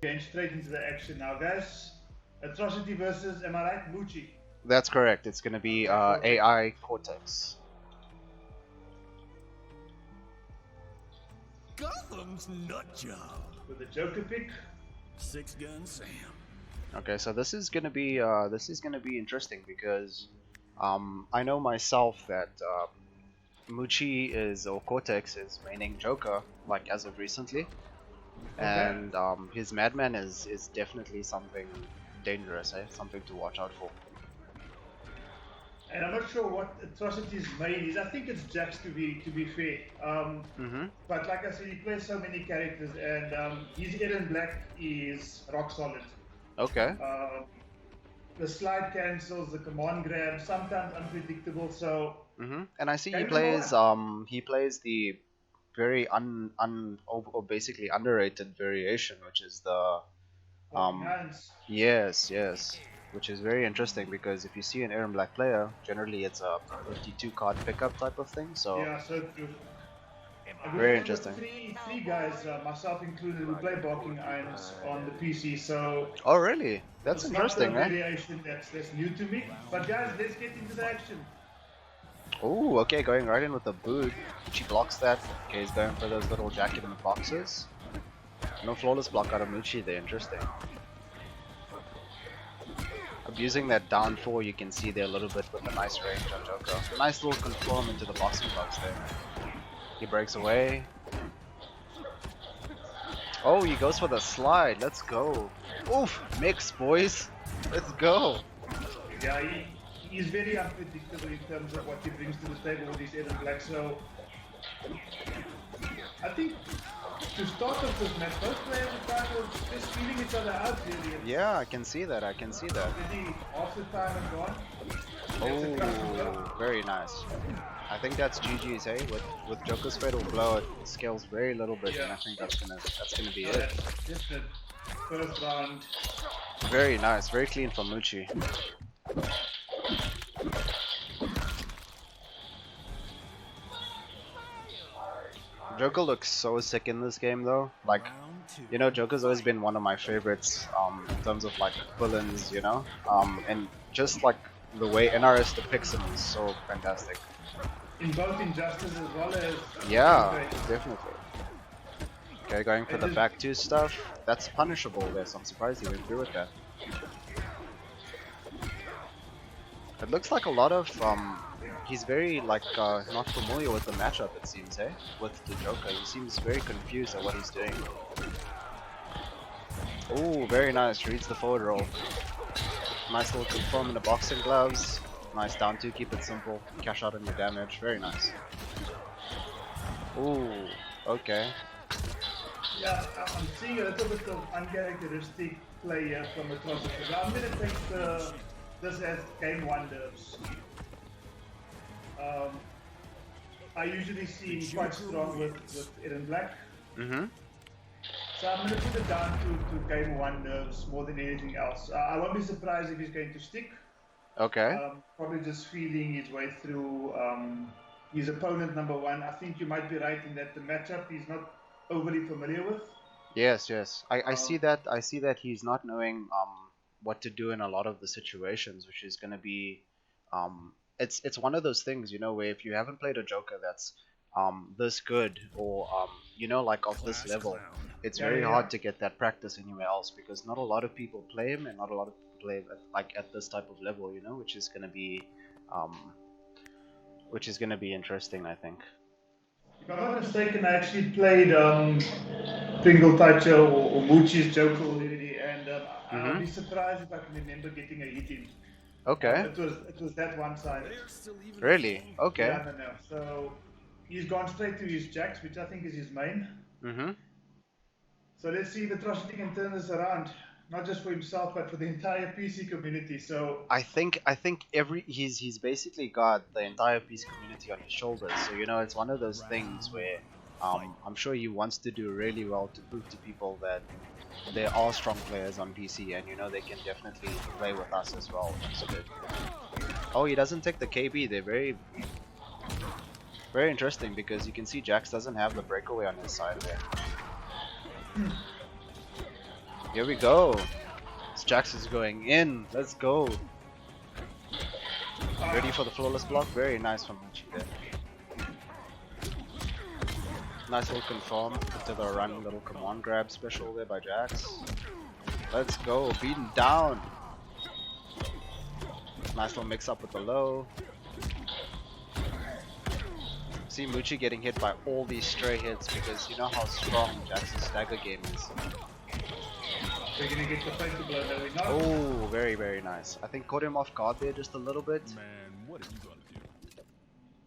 Getting straight into the action now, guys. Atrocity versus, am I right, Moochi? That's correct. It's gonna be AI Cortex. Gotham's nut job. With the Joker pick. Six Gun Sam. Okay, so this is gonna be interesting because I know myself that Moochi is or Cortex is maining Joker like as of recently, and his Madman is definitely something dangerous, something to watch out for. And I'm not sure what Atrocity's main is. I think it's Jax to be fair. But like I said, he plays so many characters, and his Eren Black is rock solid. Okay. The slide cancels, the command grab, sometimes unpredictable. So. And I see he plays the very or basically underrated variation, which is the yes, which is very interesting because if you see an Eren Black player, generally it's a 52 card pickup type of thing. So yeah, so true. Very interesting. Three guys, myself included, who play Barking Irons on the PC. So. Oh really? That's it's interesting, not a man. variation that's new to me. But guys, let's get into the action. Oh, okay, going right in with the boot. She blocks that. Okay, he's going for those little jacket in the boxes. No flawless block out of Moochi there, interesting. Abusing that down 4, you can see there a little bit with a nice range on Joker. Nice little conform into the boxing box there. He breaks away. Oh, he goes for the slide, let's go. Oof, mix boys, let's go. Yeah, he's very unpredictable in terms of what he brings to the table with his Eren Black. So I think to start off this match, both players are kind of just feeling each other out really. Yeah, I can see that. Already half the time is gone. Oh, very nice. I think that's GG's, hey? With Joker's Fatal Blow, it scales very little bit, and I think that's gonna be it. Just the first round. Very nice, very clean from Moochi. Joker looks so sick in this game though. Like, you know, Joker's always been one of my favorites in terms of like villains, you know? And just like the way NRS depicts him is so fantastic. In both Injustice as well as... Yeah, definitely. Okay, going for the back 2 stuff. That's punishable there, so I'm surprised he went through with that. It looks like a lot of he's very like not familiar with the matchup, it seems, eh? With the Joker, he seems very confused at what he's doing. Oh, very nice, reads the forward roll. Nice little confirm in the boxing gloves. Nice down 2, keep it simple. Cash out on your damage, very nice. Ooh, okay. Yeah, I'm seeing a little bit of uncharacteristic play here from Atrocity. I'm gonna take this as game 1 nerves. I usually see him quite strong with Eren Black. So I'm going to put it down to game 1 nerves more than anything else. I won't be surprised if he's going to stick. Okay. Probably just feeling his way through his opponent number 1. I think you might be right in that the matchup he's not overly familiar with. Yes. I see that he's not knowing what to do in a lot of the situations, which is going to be it's one of those things, you know, where if you haven't played a Joker that's this good or you know, like of this level, it's very hard to get that practice anywhere else because not a lot of people play him and not a lot of people play at this type of level, you know, which is going to be interesting, I think. If I'm not mistaken, I actually played Pringle Toucher or Moochi's Joker already, and I'll be surprised if I can remember getting a hit in. Okay. It was that one side. Really? Okay. Yeah, no. So he's gone straight to his Jax, which I think is his main. So let's see if Atrocity can turn this around, not just for himself but for the entire PC community. So I think he's basically got the entire PC community on his shoulders. So you know, it's one of those things where I'm sure he wants to do really well to prove to people that there are strong players on PC, and you know they can definitely play with us as well. So oh, he doesn't take the KB. They're very interesting because you can see Jax doesn't have the breakaway on his side there. Here we go. Jax is going in. Let's go. Ready for the flawless block. Very nice from Moochi there. Nice little confirm into the run little command grab special there by Jax. Let's go. Beaten down. Nice little mix up with the low. See Moochi getting hit by all these stray hits because you know how strong Jax's stagger game is. We're gonna get the fatal blow, no we're not. Oh, very, very nice. I think caught him off guard there just a little bit. Man, what are you gonna do?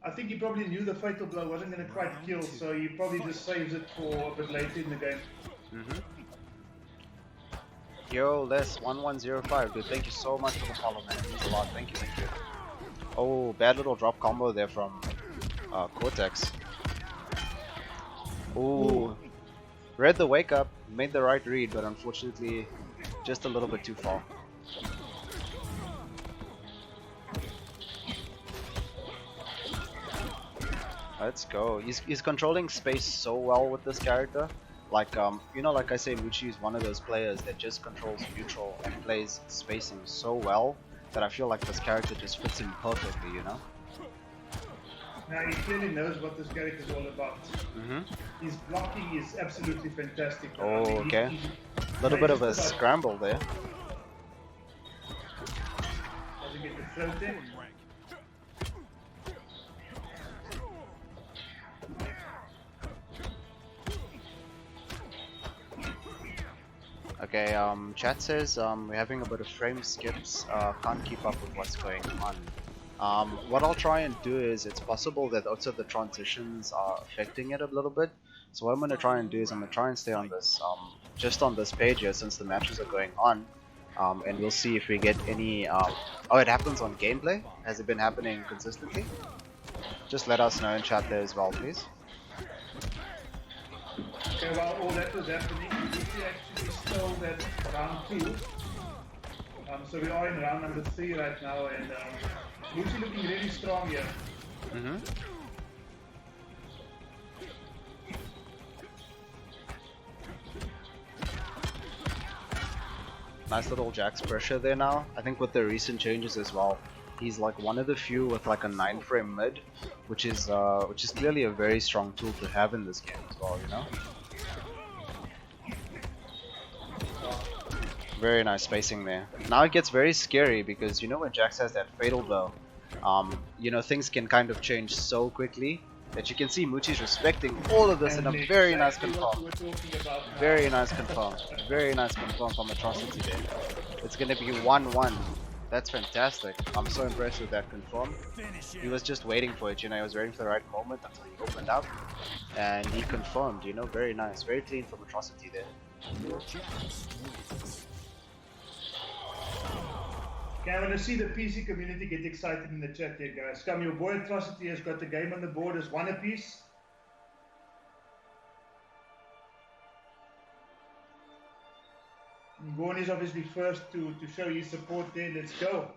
I think he probably knew the fatal blow wasn't gonna quite kill, so he probably just saves it for a bit later in the game. Yo, Les1105, dude, thank you so much for the follow, man. It means a lot. Thank you, thank you. Oh, bad little drop combo there from Cortex. Ooh. Read the wake up, made the right read, but unfortunately just a little bit too far. Let's go. He's controlling space so well with this character. Like you know, like I say, Moochi is one of those players that just controls neutral and plays spacing so well that I feel like this character just fits him perfectly, you know? Now he clearly knows what this character is all about. His blocking is absolutely fantastic. Oh, okay. A little bit of a scramble there. Doesn't get the throat in. Okay, chat says we're having a bit of frame skips, can't keep up with what's going on. What I'll try and do is, it's possible that also the transitions are affecting it a little bit. So what I'm going to try and do is I'm going to try and stay on this, just on this page here since the matches are going on. And we'll see if we get any, oh, it happens on gameplay? Has it been happening consistently? Just let us know in chat there as well, please. Okay, while all that was happening, we actually stole that round 2. So we are in round number 3 right now, and Moochi looking really strong here. Nice little Jax pressure there now. I think with the recent changes as well, he's like one of the few with like a 9-frame mid, which is clearly a very strong tool to have in this game as well, you know? Very nice spacing there. Now it gets very scary because you know when Jax has that fatal blow, you know, things can kind of change so quickly that you can see Moochi's respecting all of this in a very nice confirm. Very nice confirm. Very nice confirm from Atrocity there. It's gonna be 1-1. That's fantastic. I'm so impressed with that confirm. He was just waiting for it, you know, he was waiting for the right moment until he opened up. And he confirmed, you know, very nice. Very clean from Atrocity there. Okay, I want to see the PC community get excited in the chat here, guys. Come, your boy Atrocity has got the game on the board as 1 apiece. Gorn is obviously first to show his support there. Let's go.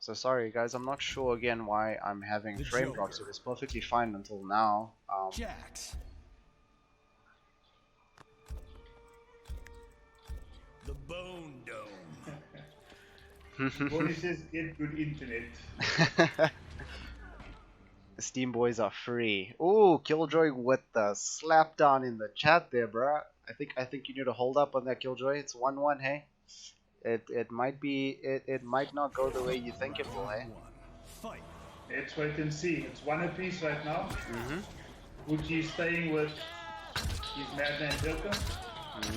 So sorry guys, I'm not sure again why I'm having frame drops. It was perfectly fine until now. Jax. The Bone Dome. Gorn says get good internet. The Steam boys are free. Ooh, Killjoy with the slap down in the chat there, bruh. I think you need to hold up on that, Killjoy. It's 1-1, hey. It might be it might not go the way you think it will, hey. Fight. Let's wait and see. It's 1 apiece right now. Moochi is staying with his Madman Joker.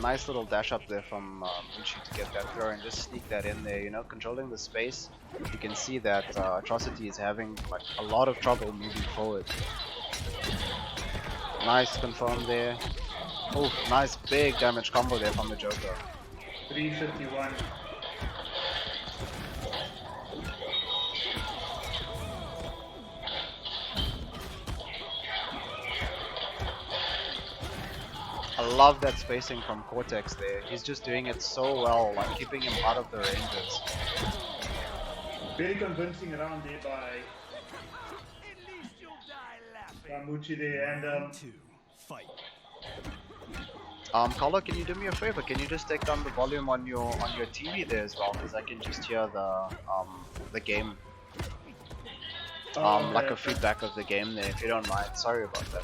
Nice little dash up there from Moochi to get that throw and just sneak that in there, you know, controlling the space. You can see that Atrocity is having like a lot of trouble moving forward. Nice confirm there. Oh, nice big damage combo there from the Joker. 351. I love that spacing from Cortex there. He's just doing it so well, like keeping him out of the ranges. Very convincing around there by Moochi there, and Round 2. Fight. Carlo, can you do me a favor? Can you just take down the volume on your TV there as well? Because I can just hear the game, like a feedback of the game there. If you don't mind, sorry about that.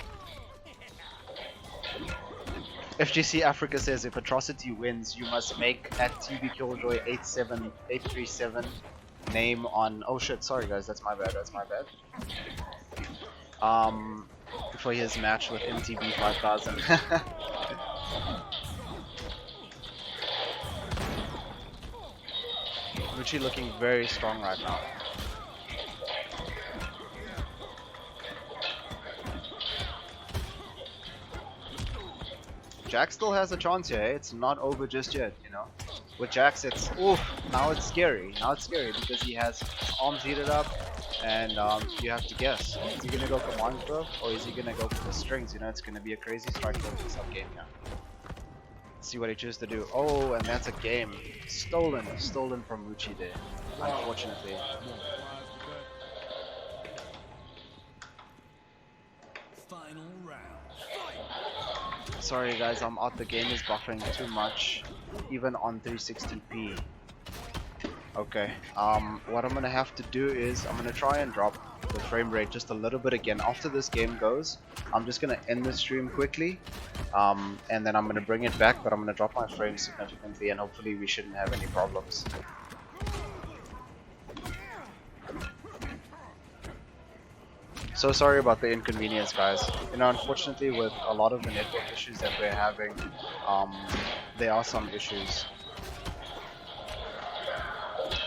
FGC Africa says if Atrocity wins, you must make at TV Killjoy 87837 name on. Oh shit! Sorry guys, that's my bad. That's my bad. For his match with MTB 5000. Moochi looking very strong right now. Jack still has a chance here, eh? It's not over just yet, you know. With Jax, it's oof. Now it's scary. Now it's scary because he has his arms heated up, and you have to guess: is he gonna go command throw or is he gonna go for the strings? You know, it's gonna be a crazy start to the sub game now. Let's see what he chooses to do. Oh, and that's a game stolen from Moochi there, unfortunately. Final round. Sorry guys, I'm out. The game is buffering too much, even on 360p. Okay, what I'm gonna have to do is I'm gonna try and drop the frame rate just a little bit again. After this game goes, I'm just gonna end the stream quickly, and then I'm gonna bring it back, but I'm gonna drop my frame significantly, and hopefully we shouldn't have any problems. So sorry about the inconvenience, guys. You know, unfortunately, with a lot of the network issues that we're having, there are some issues.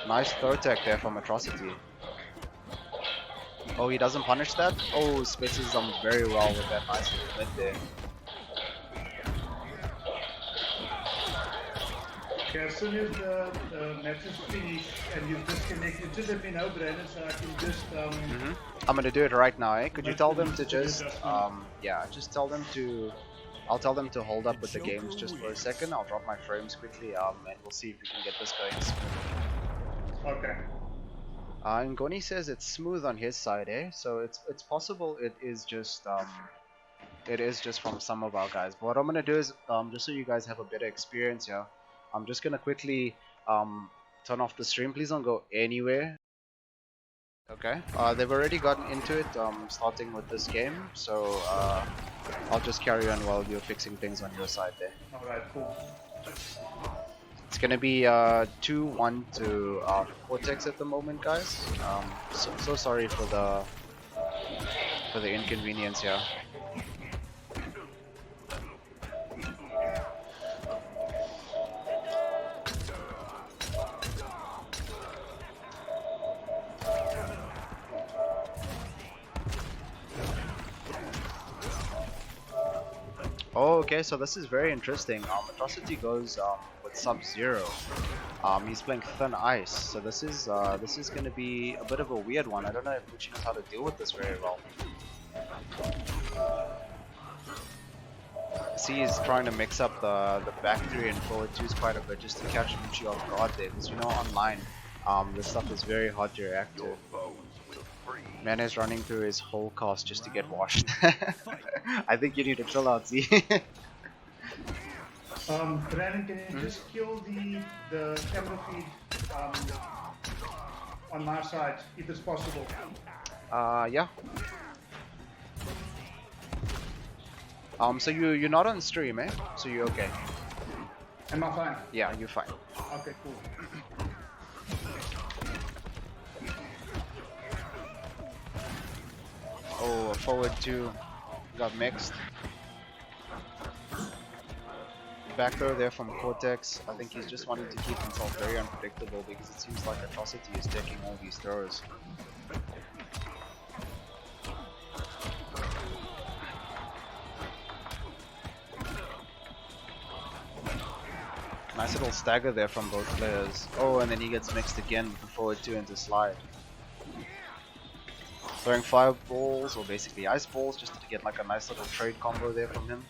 Nice throw attack there from Atrocity. Oh, he doesn't punish that? Oh, spaces them very well with that nice mid there. Okay, as soon as the match is finished and you've disconnected, just let me know, Brandon, so I can just I'm gonna do it right now, eh? Could you tell them to just, yeah, just tell them to, I'll tell them to hold up with the games just for a second. I'll drop my frames quickly, and we'll see if we can get this going smoothly. Okay. And Goni says it's smooth on his side, eh? So it's possible it is just from some of our guys. But what I'm gonna do is, just so you guys have a better experience here, I'm just gonna quickly turn off the stream. Please don't go anywhere. Okay, they've already gotten into it, starting with this game, so I'll just carry on while you're fixing things on your side there. Alright, cool. It's gonna be 2-1 to Cortex at the moment, guys. So sorry for the inconvenience here. Oh, okay, so this is very interesting. Atrocity goes with Sub-Zero. He's playing Thin Ice, so this is going to be a bit of a weird one. I don't know if Moochi knows how to deal with this very well. See, he's trying to mix up the back 3 and forward 2s quite a bit just to catch Moochi off guard there, because you know online, this stuff is very hard to react to. Man is running through his whole cast just to get washed. I think you need to chill out, Z. Brandon, can you just kill the camera feed on my side, if it's possible? Yeah. So you're not on stream, eh? So you're okay. Am I fine? Yeah, you're fine. Okay, cool. Oh, forward 2 got mixed. Back throw there from Cortex. I think he's just wanting to keep himself very unpredictable because it seems like Atrocity is taking all these throws. Nice little stagger there from both players. Oh, and then he gets mixed again with the forward 2 into slide. Throwing fireballs, or basically ice balls, just to get like a nice little trade combo there from him.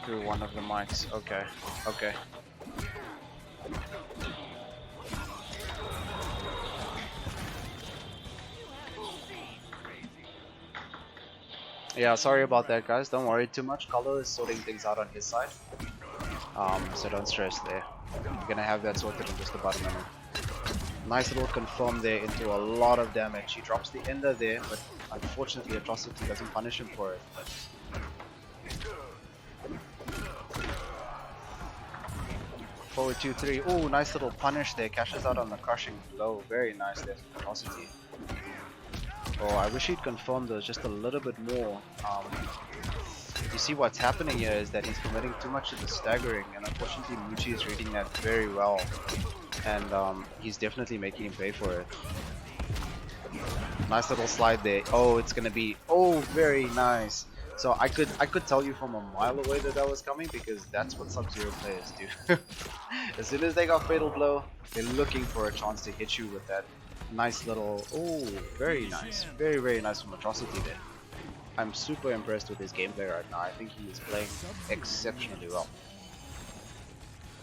Through one of the mics. Okay, okay. Yeah, sorry about that, guys. Don't worry too much. Color is sorting things out on his side. So don't stress there. We're gonna have that sorted in just about a minute. Nice little confirm there into a lot of damage. He drops the ender there, but unfortunately Atrocity doesn't punish him for it. Forward 2-3. Oh, nice little punish there. Cashes out on the crushing blow. Very nice there from Atrocity. Oh, I wish he'd confirmed those just a little bit more. You see what's happening here is that he's committing too much to the staggering, and unfortunately Moochi is reading that very well. And he's definitely making him pay for it. Nice little slide there. Oh, it's gonna be, oh, very nice. So I could tell you from a mile away that that was coming, because that's what Sub-Zero players do. As soon as they got Fatal Blow, they're looking for a chance to hit you with that nice little, oh, very nice. Very, very nice from Atrocity there. I'm super impressed with his gameplay right now. I think he is playing exceptionally well.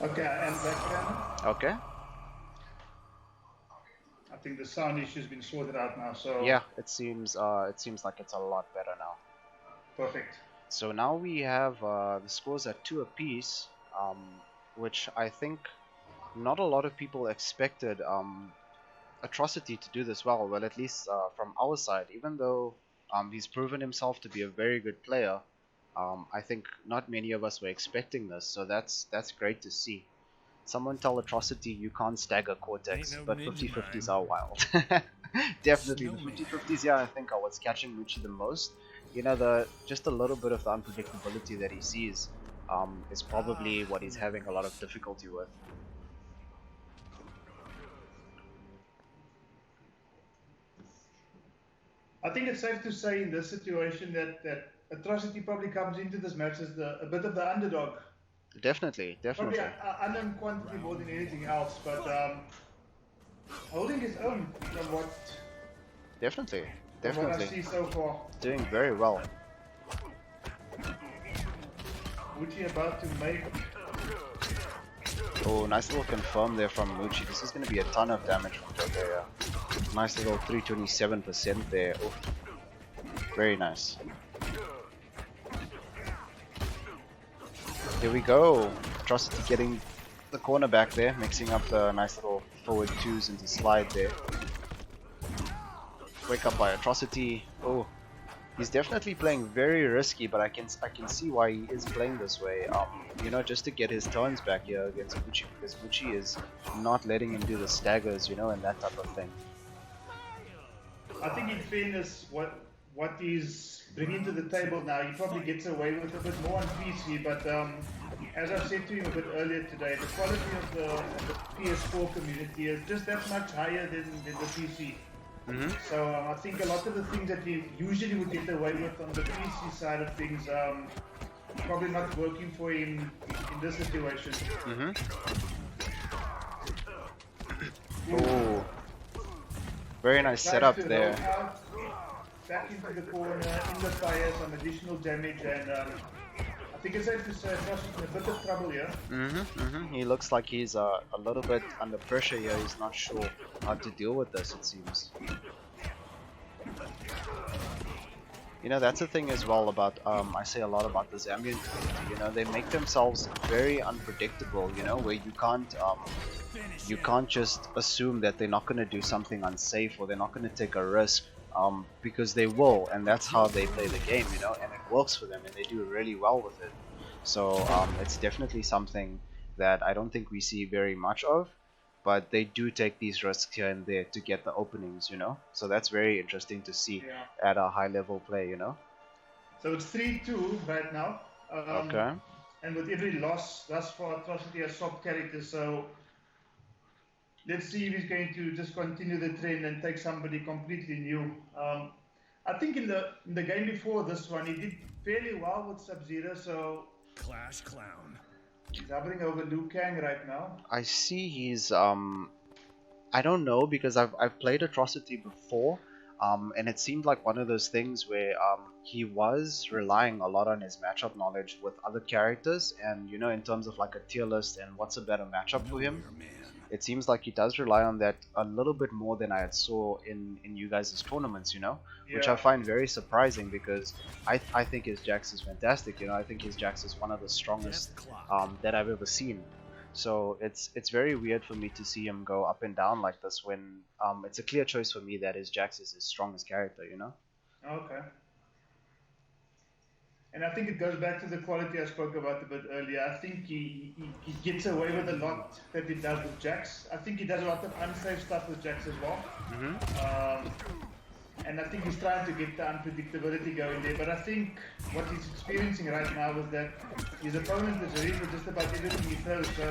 Okay, and back Okay. I think the sound issue's been sorted out now, so Yeah, it seems like it's a lot better now. perfect. So now we have the scores at 2 apiece, which I think not a lot of people expected Atrocity to do this well. Well, at least from our side, even though he's proven himself to be a very good player, I think not many of us were expecting this. So that's great to see. Someone tell Atrocity you can't stagger Cortex, but 50-50s are wild. Definitely, the 50-50s, yeah, I think are what's catching Moochi the most. You know, just a little bit of the unpredictability that he sees is probably what he's having a lot of difficulty with. I think it's safe to say in this situation that Atrocity probably comes into this match as a bit of the underdog. Definitely. Probably unknown quantity more than anything else, but holding his own from what Definitely. from what I see so far. Doing very well. Moochi about to make. Oh, nice little confirm there from Moochi. This is going to be a ton of damage from Joker, yeah. Nice little 327% there. Oh, very nice. Here we go. Atrocity getting the corner back there, mixing up the nice little forward twos into slide there. Wake up by Atrocity. Oh, he's definitely playing very risky, but I can see why he is playing this way. You know, just to get his turns back here against Moochi, because Moochi is not letting him do the staggers, you know, and that type of thing. I think in fairness, what he's bringing to the table now, he probably gets away with a bit more on PC, but as I said to him a bit earlier today, the quality of the PS4 community is just that much higher than the PC. So I think a lot of the things that he usually would get away with on the PC side of things, probably not working for him in this situation. Oh, very nice setup there. Back into the corner, in the fire, some additional damage, and I think it's safe to say Atrocity's in a bit of trouble here. He looks like he's a little bit under pressure here. He's not sure how to deal with this, it seems. You know, that's the thing as well about, I say a lot about the Zambian community, you know, they make themselves very unpredictable, you know, where you can't just assume that they're not going to do something unsafe or they're not going to take a risk, because they will, and that's how they play the game, you know, and it works for them and they do really well with it. So it's definitely something that I don't think we see very much of, but they do take these risks here and there to get the openings, you know. So that's very interesting to see at a high level play, you know. So it's 3-2 right now. Okay. And with every loss thus far, Atrocity has swapped characters, so let's see if he's going to just continue the trend and take somebody completely new. I think in the game before this one, he did fairly well with Sub-Zero, so Clash Clown. he's hovering over Liu Kang right now. I see he's I don't know, because I've played Atrocity before, and it seemed like one of those things where he was relying a lot on his matchup knowledge with other characters, and you know, in terms of like a tier list and what's a better matchup for him, it seems like he does rely on that a little bit more than I had saw in you guys' tournaments, you know, which I find very surprising because I think his Jax is fantastic, you know. I his Jax is one of the strongest that I've ever seen. So it's very weird for me to see him go up and down like this when it's a clear choice for me that his Jax is his strongest character, you know. Okay. And I think it goes back to the quality I spoke about a bit earlier. I think he gets away with a lot that he does with Jax. I think he does a lot of unsafe stuff with Jax as well. And I think he's trying to get the unpredictability going there. But I think what he's experiencing right now is that his opponent is ready for just about everything he throws. So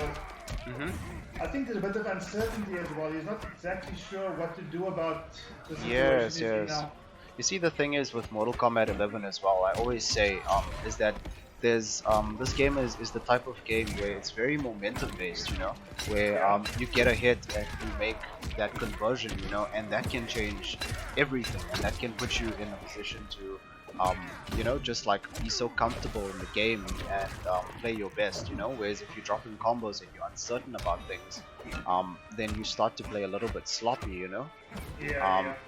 I think there's a bit of uncertainty as well. He's not exactly sure what to do about the situation he's in now. You see, the thing is with Mortal Kombat 11 as well, I always say is that there's this game is the type of game where it's very momentum based, you know, where you get a hit and you make that conversion, you know, and that can change everything, and that can put you in a position to you know, just like be so comfortable in the game and play your best, you know. Whereas if you drop in combos and you're uncertain about things, then you start to play a little bit sloppy, you know.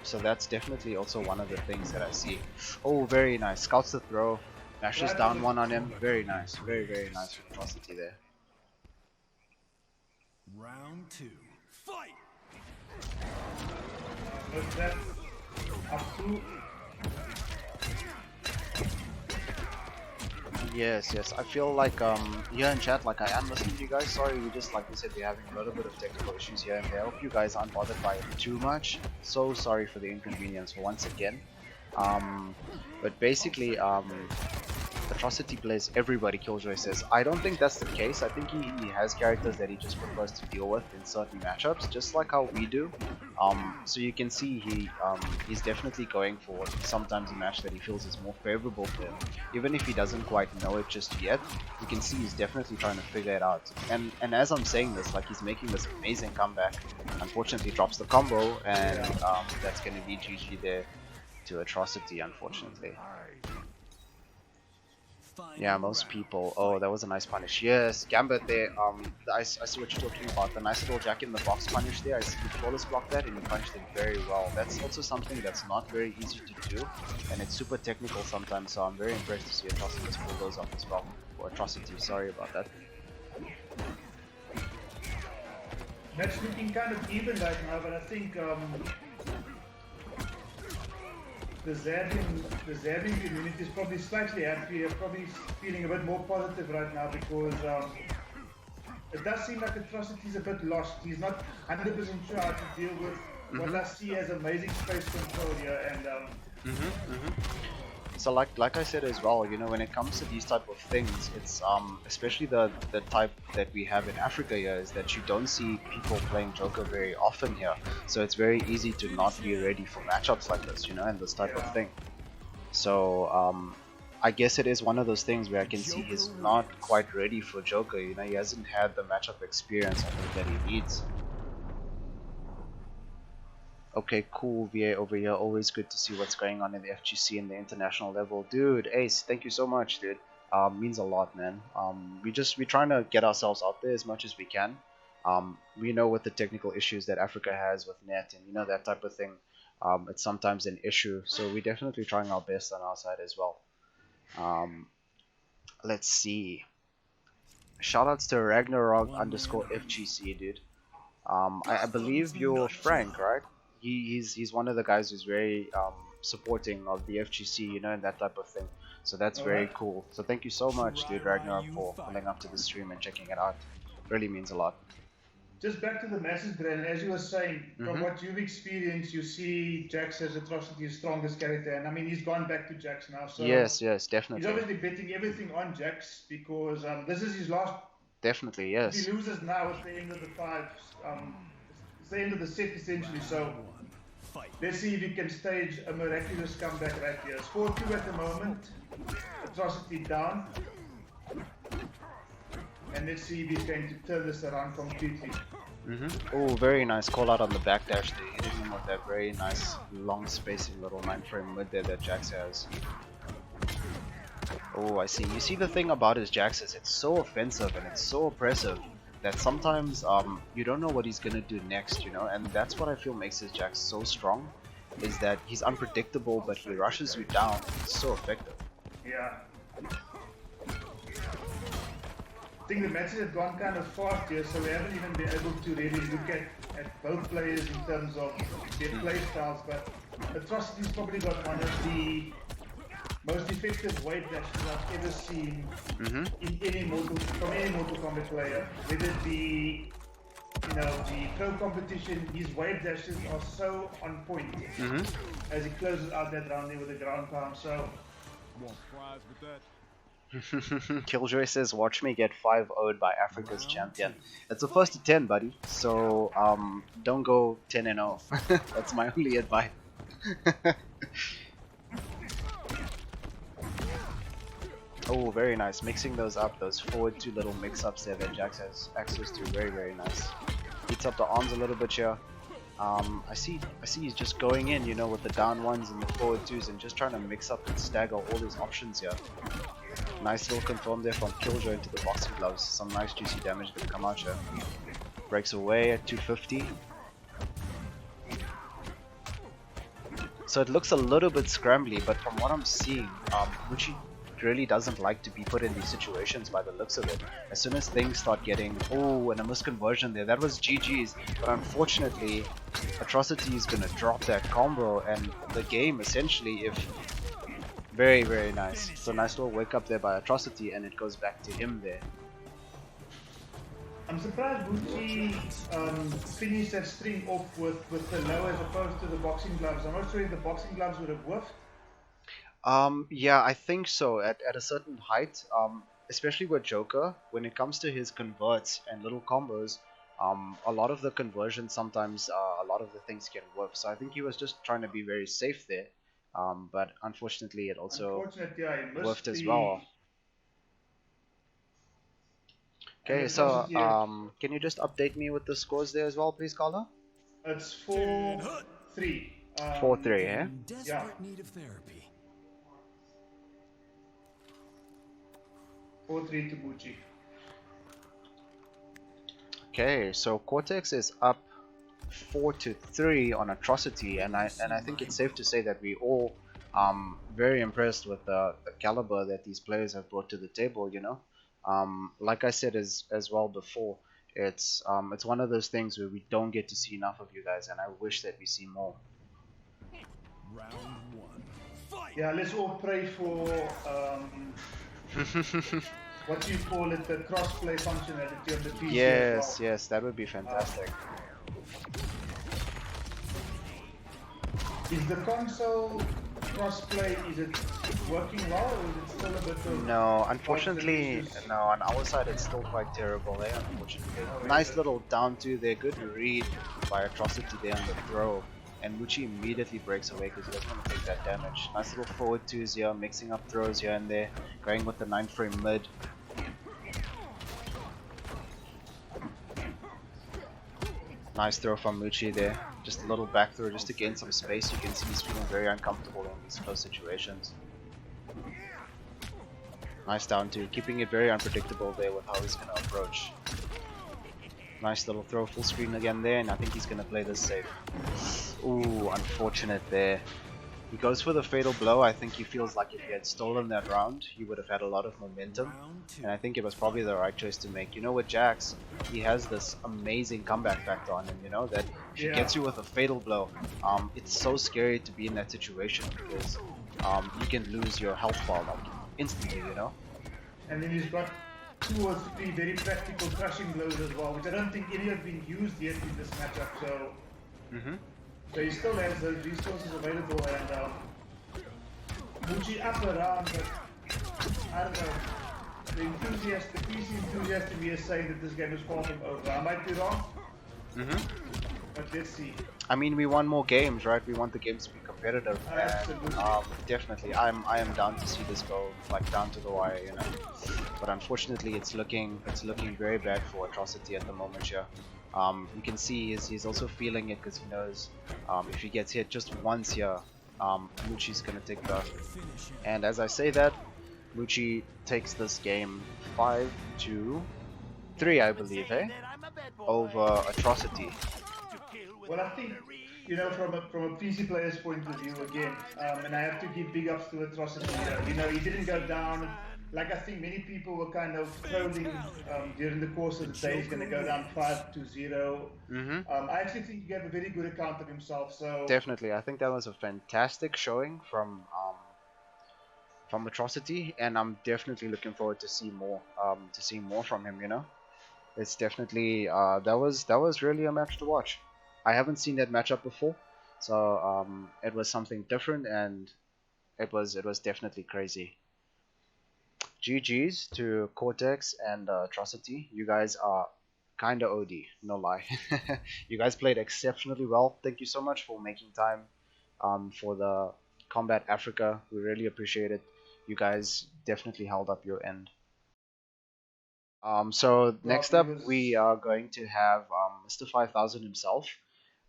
So that's definitely also one of the things that I see. Oh, very nice. Scouts the throw, mashes down one on him. Very nice, very nice Atrocity there. Round 2, fight! Was that up to? Yes, I feel like here in chat, like I am listening to you guys. Sorry, we just, like we said, we're having a little bit of technical issues here and there. I hope you guys aren't bothered by it too much. So sorry for the inconvenience once again. But basically, Atrocity plays everybody, Killjoy says. I don't think that's the case. I think he has characters that he just prefers to deal with in certain matchups, just like how we do. So you can see he's definitely going for sometimes a match that he feels is more favorable for him. Even if he doesn't quite know it just yet, you can see he's definitely trying to figure it out. And as I'm saying this, like, he's making this amazing comeback. Unfortunately, drops the combo, and that's going to be GG there to Atrocity, unfortunately. Yeah, most people. Oh, that was a nice punish. Yes, Gambit there. I see what you're talking about. The nice little Jack in the box punish there. I see you flawless block that, and you punished it very well. That's also something that's not very easy to do, and it's super technical sometimes. So I'm very impressed to see Atrocity pull those up as well. Or Atrocity, sorry about that. Match looking kind of even right now, but I think the Zabbing community is probably slightly happier, probably feeling a bit more positive right now because it does seem like Atrocity is a bit lost. He's not 100% sure how to deal with what I see as amazing space control here, and So like I said as well, you know, when it comes to these type of things, it's especially the type that we have in Africa here is that you don't see people playing Joker very often here. So it's very easy to not be ready for matchups like this, you know, and this type of thing. So I guess it is one of those things where I can see he's not quite ready for Joker, you know, he hasn't had the matchup experience I think that he needs. Okay, cool, VA over here. Always good to see what's going on in the FGC and the international level. Dude, Ace, thank you so much, dude. Means a lot, man. We're trying to get ourselves out there as much as we can. We know with the technical issues that Africa has with net and, you know, that type of thing, it's sometimes an issue. So we're definitely trying our best on our side as well. Let's see. Shoutouts to Ragnarok _ FGC, dude. I believe you're Frank, right? He's one of the guys who's very supporting of the FGC, you know, and that type of thing. So that's very cool. So thank you so much, dude, Ragnarok, for pulling up to the stream and checking it out. Really means a lot. Just back to the message, Brandon, as you were saying, from what you've experienced, you see Jax as Atrocity's strongest character, and I mean, he's gone back to Jax now. So yes, definitely. He's obviously betting everything on Jax because this is his last. Definitely, yes. If he loses now, it's the end of the five. It's the end of the set essentially. So let's see if he can stage a miraculous comeback right here. It's 4-2 at the moment. Atrocity down. And let's see if he's going to turn this around completely. Oh, very nice call out on the backdash there, hitting him with that very nice long spacing little 9-frame mid there that Jax has. Oh, I see. You see, the thing about his Jax is it's so offensive and it's so oppressive that sometimes you don't know what he's gonna do next, you know, and that's what I feel makes his Jax so strong, is that he's unpredictable, but he rushes you down. It's so effective. Yeah. I think the matches have gone kind of fast here, so we haven't even been able to really look at both players in terms of their play styles, but Atrocity's probably got one of the most effective weight dashes I've ever seen in from any Mortal Kombat player. Whether it be, you know, the pro competition, his weight dashes are so on point as he closes out that round there with a ground pound. So, Killjoy says, watch me get 5-0'd by Africa's champion. It's a first to 10, buddy, so don't go 10-0. That's my only advice. Oh, very nice. Mixing those up, those forward two little mix-ups there that Jax has access to. Very, very nice. Beats up the arms a little bit here. I see he's just going in, you know, with the down ones and the forward twos and just trying to mix up and stagger all his options here. Nice little confirm there from Killjoy into the boxing gloves. Some nice juicy damage going to come out here. Breaks away at 250. So it looks a little bit scrambly, but from what I'm seeing, Moochi really doesn't like to be put in these situations by the looks of it. As soon as things start getting, oh, and a misconversion there, that was GG's, but unfortunately Atrocity is gonna drop that combo and the game essentially, if very, very nice. So nice little wake up there by Atrocity and it goes back to him there. I'm surprised Moochi finished that string off with the low as opposed to the boxing gloves. I'm not sure if the boxing gloves would have whiffed. Yeah, I think so. At a certain height, especially with Joker, when it comes to his converts and little combos, a lot of the conversions sometimes, a lot of the things get whiffed. So I think he was just trying to be very safe there. But unfortunately, it also whiffed as well. Okay, so can you just update me with the scores there as well, please, Carla? It's 4-3. 4-3, eh? Yeah. Need of therapy. 4-3 to Moochi. Okay, so Cortex is up 4-3 on Atrocity, and I think it's safe to say that we all very impressed with the caliber that these players have brought to the table. You know, like I said as well before, it's one of those things where we don't get to see enough of you guys, and I wish that we see more. Round one. Fight. Yeah, let's all pray for what you call it, the cross-play functionality of the PC. Yes, as well. yes, that would be fantastic. Is the console cross-play, is it working well, or is it still a bit of... No, unfortunately, no, on our side it's still quite terrible there, unfortunately. Nice little down two there, good read by Atrocity there on the throw. And Moochi immediately breaks away because he doesn't want to take that damage. Nice little forward twos here, mixing up throws here and there, going with the 9-frame mid. Nice throw from Moochi there. Just a little back throw just to gain some space. You can see he's feeling very uncomfortable in these close situations. Nice down two, keeping it very unpredictable there with how he's going to approach. Nice little throw, full screen again there, and I think he's going to play this safe. Ooh, unfortunate there. He goes for the fatal blow. I think he feels like if he had stolen that round, he would have had a lot of momentum. And I think it was probably the right choice to make. You know, with Jax, he has this amazing comeback factor on him, you know, that if he gets you with a fatal blow, it's so scary to be in that situation because you can lose your health bar like instantly, you know. And then he's got 2 or 3 very practical crushing blows as well, which I don't think any have been used yet in this matchup, so... So he still has those resources available, and Moochi up around, but I don't know. The PC enthusiast to me is saying that this game is far from over. I might be wrong, but let's see. I mean, we want more games, right? We want the games to be competitive, Absolutely. and definitely, I am down to see this go like down to the wire, you know. But unfortunately, it's looking very bad for Atrocity at the moment here. You can see he's also feeling it because he knows if he gets hit just once here, Moochi's gonna take the. And as I say that, Moochi takes this game 5-2. 3, I believe, eh? Over Atrocity. Well, I think, you know, from a PC player's point of view again, and I have to give big ups to Atrocity. You know, he didn't go down. Like I think many people were kind of trolling during the course of the day. He's going to go down 5-0. I actually think he gave a very good account of himself. So definitely, I think that was a fantastic showing from Atrocity, and I'm definitely looking forward to see more from him. You know, it's definitely that was really a match to watch. I haven't seen that matchup before, so it was something different, and it was definitely crazy. GG's to Cortex and Atrocity. You guys are kinda OD, no lie. You guys played exceptionally well. Thank you so much for making time for the Combat Africa. We really appreciate it. You guys definitely held up your end. So next up we are going to have Mr. 5000 himself.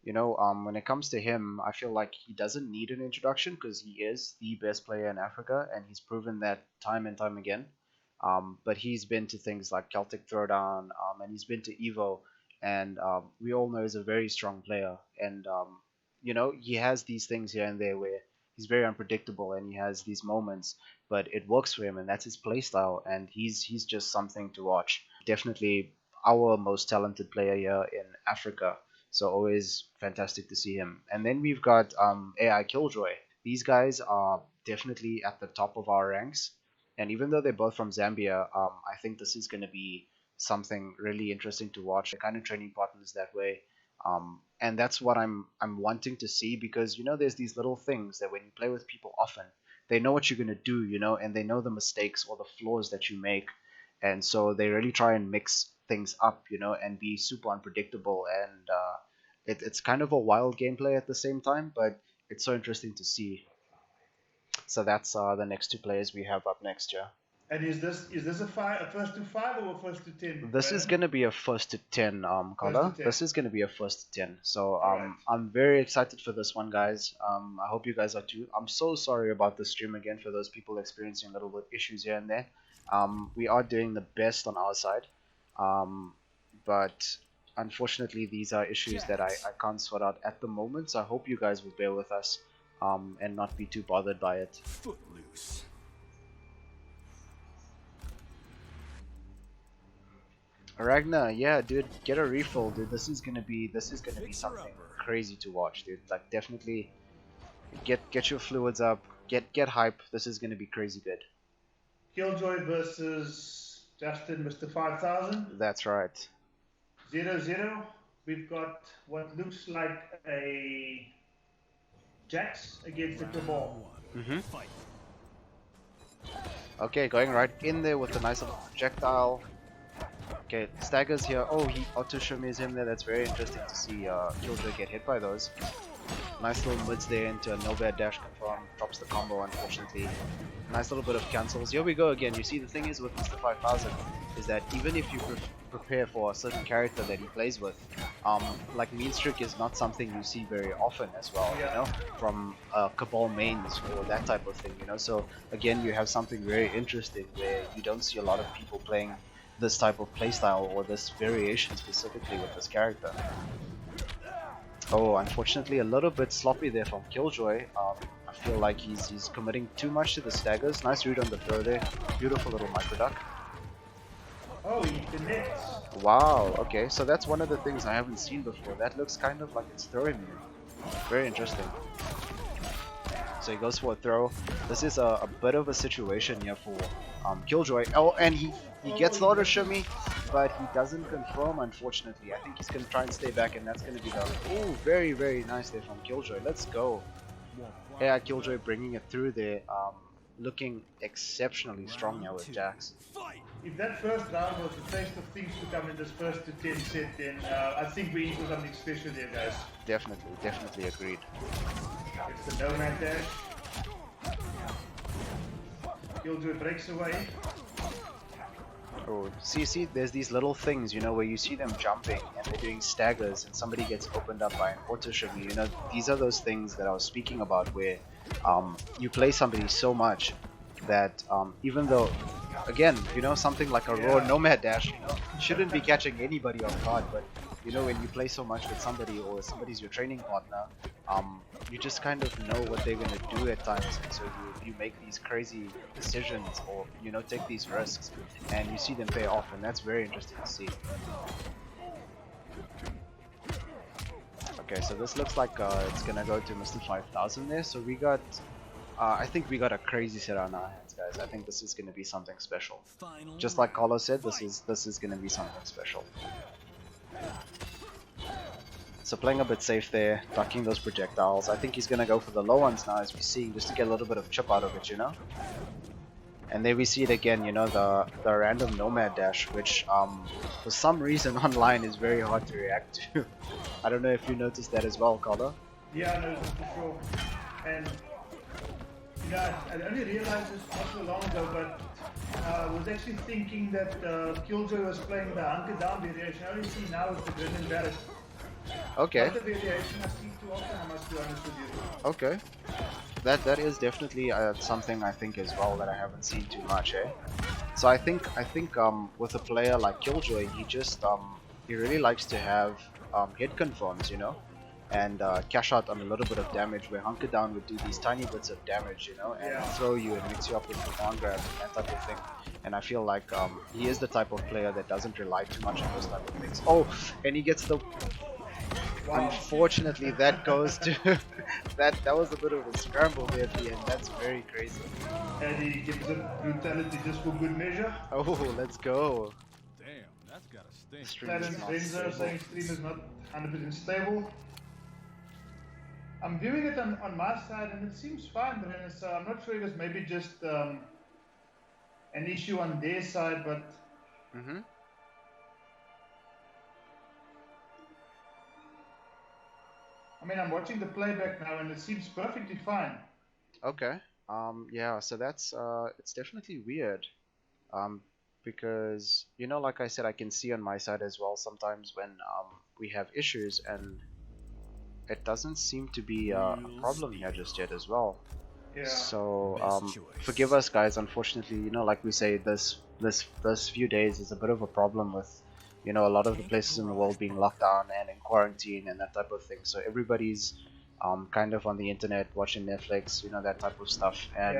You know, when it comes to him, I feel like he doesn't need an introduction because he is the best player in Africa, and he's proven that time and time again. But he's been to things like Celtic Throwdown, and he's been to Evo, and we all know he's a very strong player. And you know, he has these things here and there where he's very unpredictable, and he has these moments, but it works for him, and that's his playstyle, and he's just something to watch. Definitely our most talented player here in Africa. So always fantastic to see him. And then we've got AI Killjoy. These guys are definitely at the top of our ranks. And even though they're both from Zambia, I think this is going to be something really interesting to watch. They're kind of training partners that way. And that's what I'm wanting to see, because, you know, there's these little things that when you play with people often, they know what you're going to do, you know, and they know the mistakes or the flaws that you make. And so they really try and mix things up, you know, and be super unpredictable, and it's kind of a wild gameplay at the same time, but it's so interesting to see. So that's the next two players we have up next year. And is this a first to 5 or a first to 10? This is gonna be a first to 10, Carla. This is gonna be a first to 10. So I'm very excited for this one, guys. I hope you guys are too. I'm so sorry about the stream again for those people experiencing a little bit issues here and there. We are doing the best on our side. But unfortunately these are issues that I can't sort out at the moment, so I hope you guys will bear with us and not be too bothered by it. Footloose. Ragnar, yeah dude, get a refill, dude. This is gonna be something crazy to watch, dude. Like, definitely get your fluids up, get hype. This is gonna be crazy good. Killjoy versus Justin, Mr. 5000. That's right. 0-0. We've got what looks like a Jax against the Cabal. Okay, going right in there with a nice little projectile. Okay, staggers here. Oh, he auto-shimmies him there. That's very interesting to see Killjoy get hit by those. Nice little mids there into a no bad dash confirm. Drops the combo, unfortunately. Nice little bit of cancels. Here we go again. You see, the thing is with Mr. 5000 is that even if you prepare for a certain character that he plays with, like mean streak is not something you see very often as well, you know, from Cabal mains or that type of thing, you know. So again, you have something very interesting where you don't see a lot of people playing this type of playstyle or this variation specifically with this character. Oh, unfortunately a little bit sloppy there from Killjoy. I feel like he's committing too much to the staggers. Nice read on the throw there. Beautiful little micro duck. Oh, he connects. Wow, okay, so that's one of the things I haven't seen before. That looks kind of like it's throwing me. Very interesting. So he goes for a throw. This is a bit of a situation here for Killjoy. Oh, and he gets the auto shimmy, but he doesn't confirm, unfortunately. I think he's going to try and stay back, and that's going to be the... Oh, very, very nice there from Killjoy. Let's go. Yeah, Killjoy bringing it through there. Looking exceptionally strong now with Jax. If that first round was the taste of things to come in this first to 10 set, then I think we're in for something special there, guys. Definitely agreed. It's the no-man dash. Killjoy breaks away. Oh, see, there's these little things, you know, where you see them jumping and they're doing staggers and somebody gets opened up by an auto shimmy. You know, these are those things that I was speaking about where you play somebody so much that even though, again, you know, something like a raw nomad dash, you know, shouldn't be catching anybody off guard, but you know, when you play so much with somebody or somebody's your training partner, you just kind of know what they're gonna do at times, and so you make these crazy decisions or you know take these risks, and you see them pay off, and that's very interesting to see. Okay, so this looks like it's gonna go to Mr. 5000 there. So we got, I think we got a crazy set on our hands, guys. I think this is gonna be something special. Just like Carlos said, this is gonna be something special. So playing a bit safe there, ducking those projectiles. I think he's gonna go for the low ones now, as we see, just to get a little bit of chip out of it, you know. And there we see it again, you know, the random nomad dash, which for some reason online is very hard to react to. I don't know if you noticed that as well, Carlo. Yeah, I noticed for sure. And you know, I only realized this not so long ago, but I was actually thinking that Killjoy was playing the hunker down variation. I only see now it's the grin and barret. Okay. Not the variation I see too often, I must be honest with you. Okay. That is definitely something I think as well that I haven't seen too much, eh? So I think with a player like Killjoy, he just he really likes to have hit confirms, you know, and cash out on a little bit of damage, where hunker down would do these tiny bits of damage, you know, and throw you and mix you up with the on grab and that type of thing. And I feel like he is the type of player that doesn't rely too much on those type of things. Oh, and he gets the. Wow. Unfortunately, that goes to that was a bit of a scramble there at the end. That's very crazy. And he gives the brutality just for good measure. Oh, let's go. Damn, that's gotta stink. Stream is not Renzo stable. saying stream is not 100% stable. I'm viewing it on my side and it seems fine, Brennan, so I'm not sure if it's maybe just an issue on their side, but I mean, I'm watching the playback now and it seems perfectly fine. Okay. Yeah, so that's it's definitely weird. Because you know, like I said, I can see on my side as well sometimes when we have issues, and it doesn't seem to be a problem here just yet as well. Yeah. So forgive us, guys. Unfortunately, you know, like we say, this few days is a bit of a problem with, you know, a lot of the places in the world being locked down and in quarantine and that type of thing. So everybody's kind of on the internet watching Netflix, you know, that type of stuff, and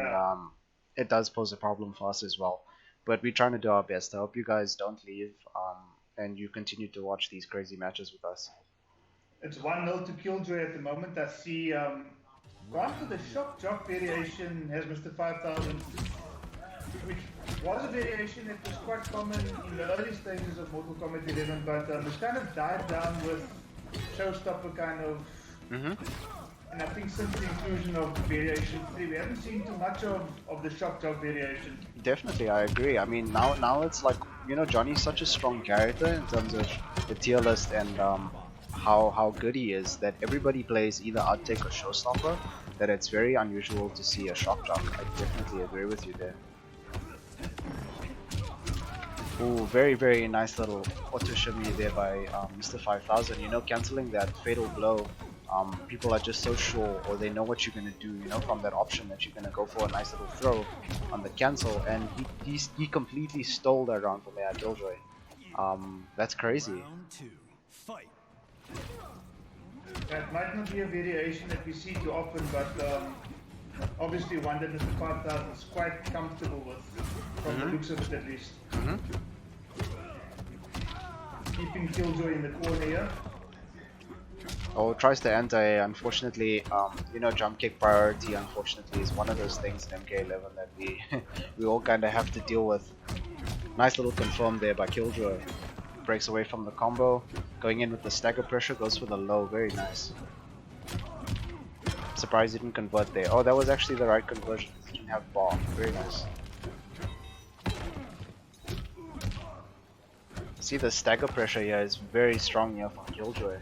it does pose a problem for us as well. But we're trying to do our best. I hope you guys don't leave and you continue to watch these crazy matches with us. It's 1-0 to Killjoy at the moment. I see gone for the shock jock variation has Mr. 5000, which was a variation that was quite common in the early stages of Mortal Kombat 11, but it's kind of died down with showstopper kind of. And I think since the inclusion of variation 3, we haven't seen too much of the shock jock variation. Definitely, I agree. I mean, now it's like, you know, Johnny's such a strong character in terms of the tier list and how good he is, that everybody plays either outtake or showstopper, that it's very unusual to see a shock jock. I definitely agree with you there. Ooh, very, very nice little auto shimmy there by Mr. 5000, you know, cancelling that fatal blow. People are just so sure, or they know what you're going to do, you know, from that option, that you're going to go for a nice little throw on the cancel, and he completely stole that round from there, Killjoy. That's crazy. Round 2, fight. That might not be a variation that we see too often, but obviously one that Mr. 5000 is quite comfortable with, from the looks of it at least. Keeping Killjoy in the corner here. Oh, tries to enter. Unfortunately, you know, jump kick priority, unfortunately, is one of those things in MK11 that we we all kind of have to deal with. Nice little confirm there by Killjoy. Breaks away from the combo, going in with the stagger pressure, goes for the low. Very nice. Surprised he didn't convert there. Oh, that was actually the right conversion. He didn't have bar. Very nice. See, the stagger pressure here is very strong here from Killjoy.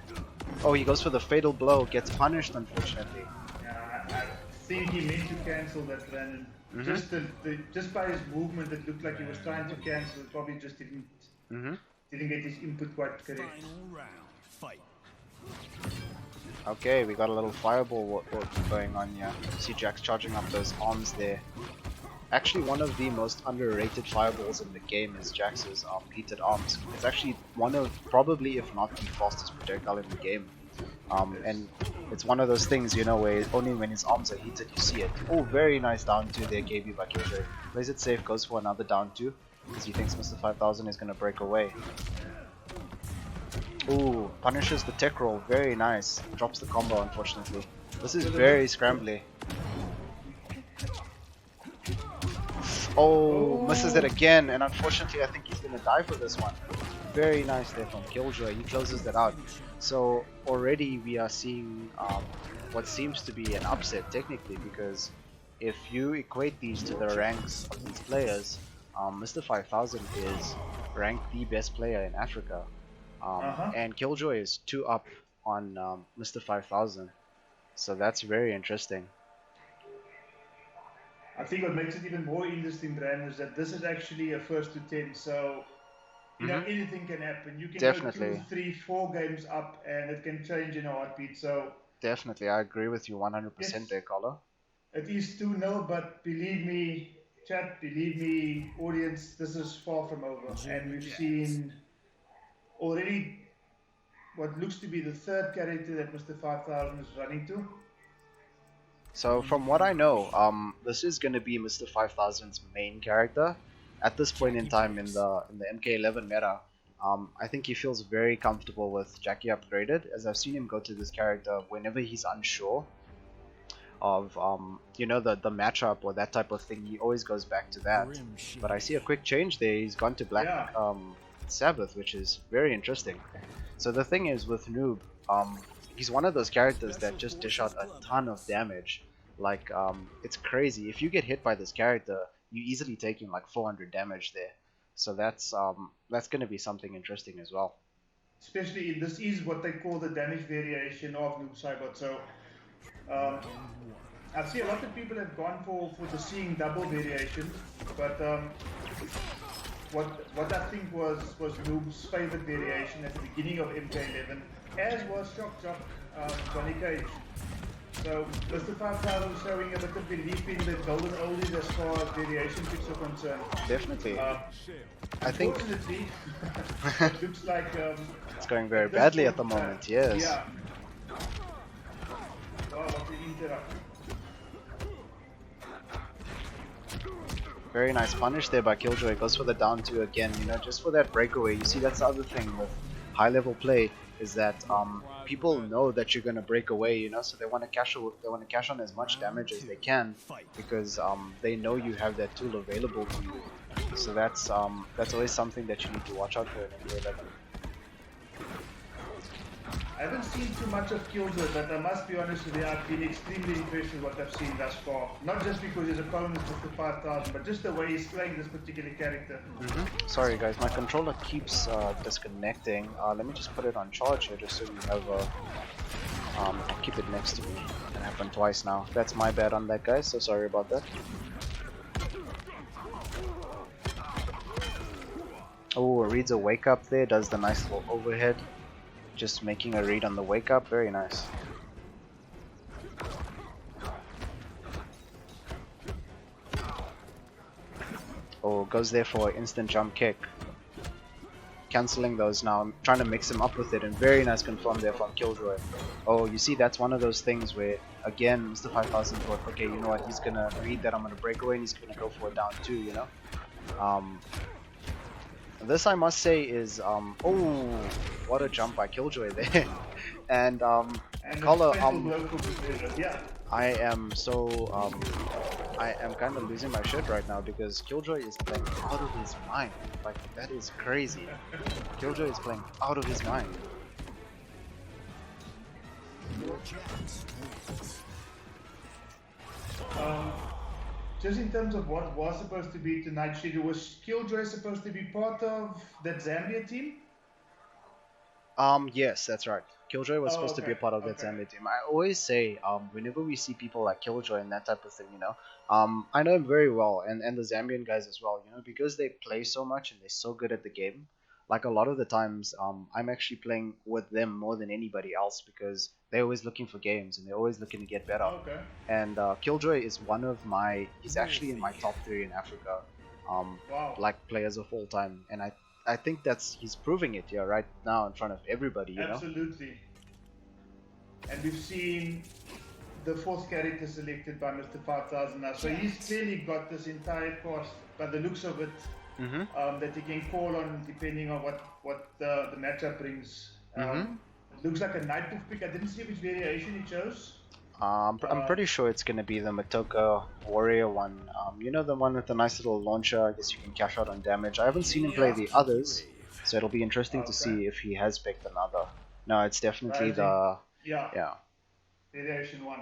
Oh, he goes for the fatal blow, gets punished, unfortunately. Yeah, I think he meant to cancel that, Brandon. Just by his movement, it looked like he was trying to cancel. Probably just didn't get his input quite correct. Final round, fight. Okay, we got a little fireball going on here. See Jax charging up those arms there. actually one of the most underrated fireballs in the game is Jax's heated arms. It's actually one of, probably if not the fastest projectile in the game. And it's one of those things, you know, where only when his arms are heated you see it. Oh, very nice down 2 there, KB by Killjoy. Plays it safe, goes for another down 2, because he thinks Mr. 5000 is going to break away. Ooh, punishes the tech roll, very nice. Drops the combo, unfortunately. This is very scrambly. Oh, misses it again, and unfortunately I think he's going to die for this one. Very nice there from Killjoy, he closes that out. So already we are seeing what seems to be an upset technically, because if you equate these to the ranks of these players, Mr. 5000 is ranked the best player in Africa. And Killjoy is 2 up on Mr. 5000. So that's very interesting. I think what makes it even more interesting, Brand, is that this is actually a first to 10, so you know anything can happen. You can Definitely. go 2, 3, 4 games up, and it can change in a heartbeat. So definitely, I agree with you 100% there, Carlo. It is 2-0, but believe me, chat, believe me, audience, this is far from over, and we've seen already what looks to be the 3rd character that Mr. 5000 is running to. So from what I know, this is going to be Mr. 5000's main character. At this point in time in the MK11 meta, I think he feels very comfortable with Jackie upgraded, as I've seen him go to this character whenever he's unsure of you know, the matchup or that type of thing. He always goes back to that. But I see a quick change there. He's gone to Black Sabbath, which is very interesting. So the thing is with Noob, he's one of those characters that just dish out a ton of damage. Like, it's crazy. If you get hit by this character, you easily taking like 400 damage there. So that's going to be something interesting as well. Especially this is what they call the damage variation of Noob Saibot. So I see a lot of people have gone for the seeing double variation, but what I think was Noob's favorite variation at the beginning of MK11, as was Shock Jock, Johnny Cage. So Mr. 5000 showing a bit of belief in the golden oldies as far as variation picks are concerned. Definitely. I think unfortunately, it looks like it's going very badly at the moment. Yes. Yeah. Wow, what an interrupt. Very nice punish there by Killjoy. Goes for the down 2 again, you know, just for that breakaway. You see, that's the other thing with high level play, is that people know that you're gonna break away, you know, so they want to cash on as much damage as they can, because they know you have that tool available to you. So that's always something that you need to watch out for in MK11. I haven't seen too much of Killjoy, but I must be honest with you, I've been extremely impressed with what I've seen thus far. Not just because his opponent is the 5000, but just the way he's playing this particular character. Sorry guys, my controller keeps disconnecting. Let me just put it on charge here, just so we have I'll keep it next to me. It happened twice now. That's my bad on that, guys, so sorry about that. Oh, reads a wake up there, does the nice little overhead. Just making a read on the wake up, very nice. Oh, goes there for an instant jump kick. Cancelling those now, I'm trying to mix him up with it, and very nice confirm there from Killjoy. Oh, you see, that's one of those things where, again, Mr. 5000 thought, okay, you know what, he's gonna read that I'm gonna break away and he's gonna go for a down 2, you know? This I must say is, oh, what a jump by Killjoy there. and Color, I am so, I am kind of losing my shit right now, because Killjoy is playing out of his mind. Like, that is crazy. Killjoy is playing out of his mind. Just in terms of what was supposed to be tonight's schedule, was Killjoy supposed to be part of that Zambia team? Yes, that's right. Killjoy was supposed to be a part of that Zambia team. I always say, whenever we see people like Killjoy and that type of thing, you know, I know him very well, and the Zambian guys as well, you know, because they play so much and they're so good at the game. like a lot of the times, I'm actually playing with them more than anybody else because they're always looking for games and they're always looking to get better. Okay. And Killjoy is one of my, he's actually in my top 3 in Africa, Wow. like players of all time. And I think he's proving it here right now in front of everybody, you know? Absolutely. And we've seen the fourth character selected by Mr. 5000 now. So he's clearly got this entire cast, by the looks of it, that he can call on depending on what the matchup brings. It looks like a Night Wolf pick. I didn't see which variation he chose. I'm pretty sure it's going to be the Matoka Warrior one. You know, the one with the nice little launcher. I guess you can cash out on damage. I haven't seen him play the others, so it'll be interesting to see if he has picked another. No, it's definitely the... Yeah. Variation 1.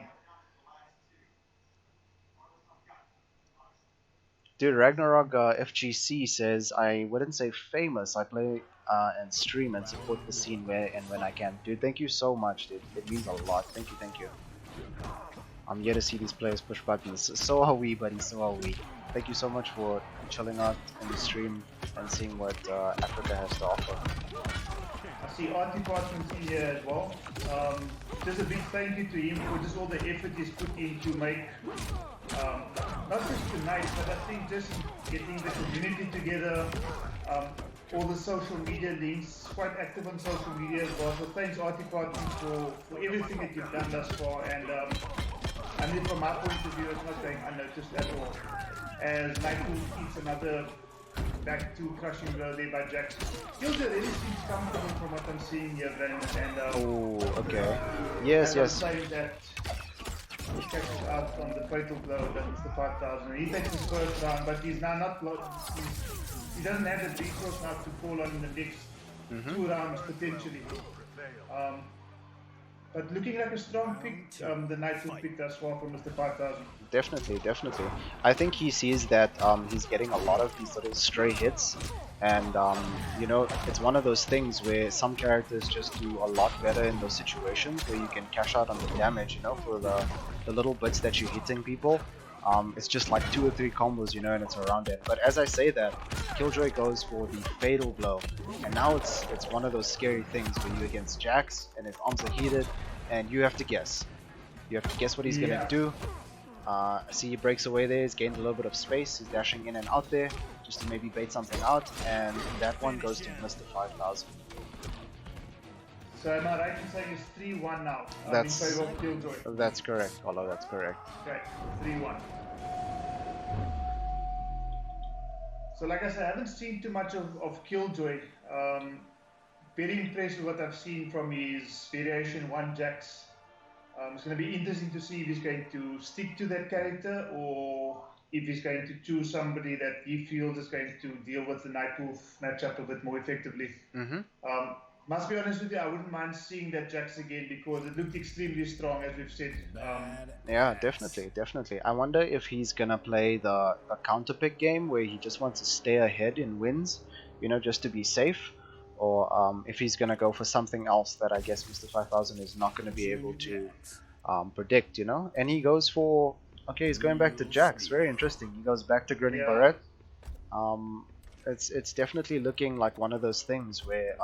Dude, Ragnarok FGC says, I wouldn't say famous, I play and stream and support the scene where and when I can. Dude, thank you so much, dude. It means a lot. Thank you. I'm here to see these players push buttons. So are we, buddy, so are we. Thank you so much for chilling out in the stream and seeing what Africa has to offer. I see Art Department in here as well. Just a big thank you to him for just all the effort he's put in to make, not just tonight, but I think just getting the community together, all the social media links, quite active on social media as well. So thanks Art Department for everything that you've done thus far. And I mean, from my point of view, it's not going unnoticed at all. As Michael eats another back to crushing blow there by Jax. Killjoy really seems comfortable from what I'm seeing here, Brandon. And oh, okay. Yes. I'm saying that he catches out on the fatal blow that is the 5000. He takes his first round, but he's now not. He doesn't have the resource now to call on in the next 2 rounds potentially. But looking like a strong pick, the Night Wolf pick thus far from Mr. 5000. Definitely. I think he sees that he's getting a lot of these little stray hits, and you know, it's one of those things where some characters just do a lot better in those situations where you can cash out on the damage, you know, for the little bits that you're hitting people. It's just like 2 or 3 combos, you know, and it's around it. But as I say that, Killjoy goes for the fatal blow, and now it's one of those scary things where you're against Jax and his arms are heated, and you have to guess. You have to guess what he's gonna do. See, he breaks away there. He's gained a little bit of space. He's dashing in and out there just to maybe bait something out, and that one goes to Mr. 5000. So am I right in saying it's 3-1 now? That's, in favor of Killjoy. That's correct, Olo, that's correct. Okay, 3-1. So like I said, I haven't seen too much of Killjoy. Very impressed with what I've seen from his variation 1 Jax. It's going to be interesting to see if he's going to stick to that character or if he's going to choose somebody that he feels is going to deal with the Night Wolf matchup a bit more effectively. Must be honest with you, I wouldn't mind seeing that Jax again because it looked extremely strong, as we've said. Yeah, definitely. I wonder if he's gonna play the counter pick game where he just wants to stay ahead in wins, you know, just to be safe, or if he's gonna go for something else that I guess Mr. 5000 is not gonna be able to predict, you know. And he goes for, okay, he's going back to Jax. Very interesting. He goes back to Grinning Barrette. It's definitely looking like one of those things where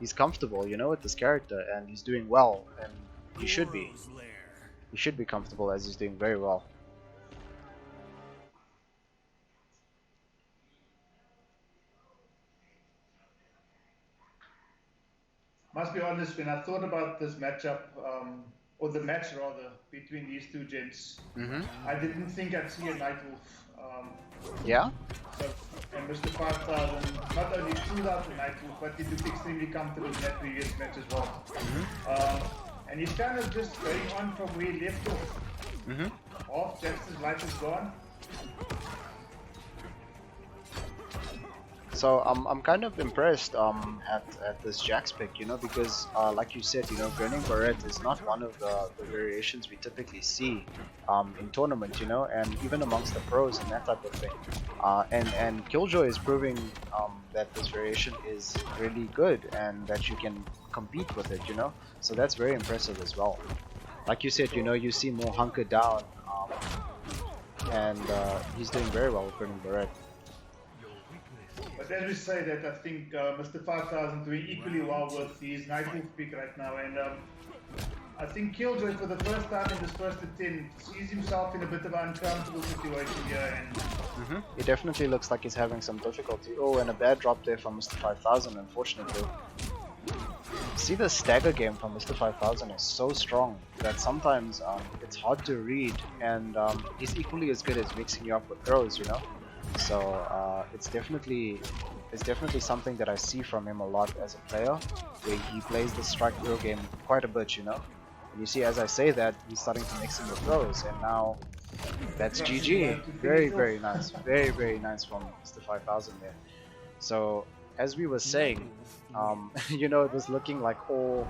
he's comfortable, you know, with this character, and he's doing well, and he should be. He should be comfortable as he's doing very well. Must be honest, when I thought about this matchup, or the match rather, between these two gents, I didn't think I'd see a Night Wolf. Yeah? So, and Mr. 5000 not only pulled out the Night Wolf, but he looked extremely comfortable in that previous match as well. And he's kind of just going on from where he left off. Half Jackson's life is gone. So I'm kind of impressed at this Jax pick, you know, because like you said, you know, Grinning Barrette is not one of the variations we typically see in tournament, you know, and even amongst the pros and that type of thing. And Killjoy is proving that this variation is really good and that you can compete with it, you know. So that's very impressive as well. Like you said, you know, you see more hunkered down, and he's doing very well with Grinning Barrette. But as we say that, I think Mr. 5000 doing equally well with his Nightwolf pick right now, and I think Killjoy for the first time in this first attempt sees himself in a bit of an uncomfortable situation here, and He definitely looks like he's having some difficulty. Oh, and a bad drop there from Mr. 5000, unfortunately. See, the stagger game from Mr. 5000 is so strong that sometimes it's hard to read, and he's equally as good as mixing you up with throws, you know. So it's definitely something that I see from him a lot as a player, where he plays the strike throw game quite a bit, you know. And you see, as I say that, he's starting to mix in the throws, and now that's GG. Very nice, very nice from Mr. 5000 there. So as we were saying, you know, it was looking like all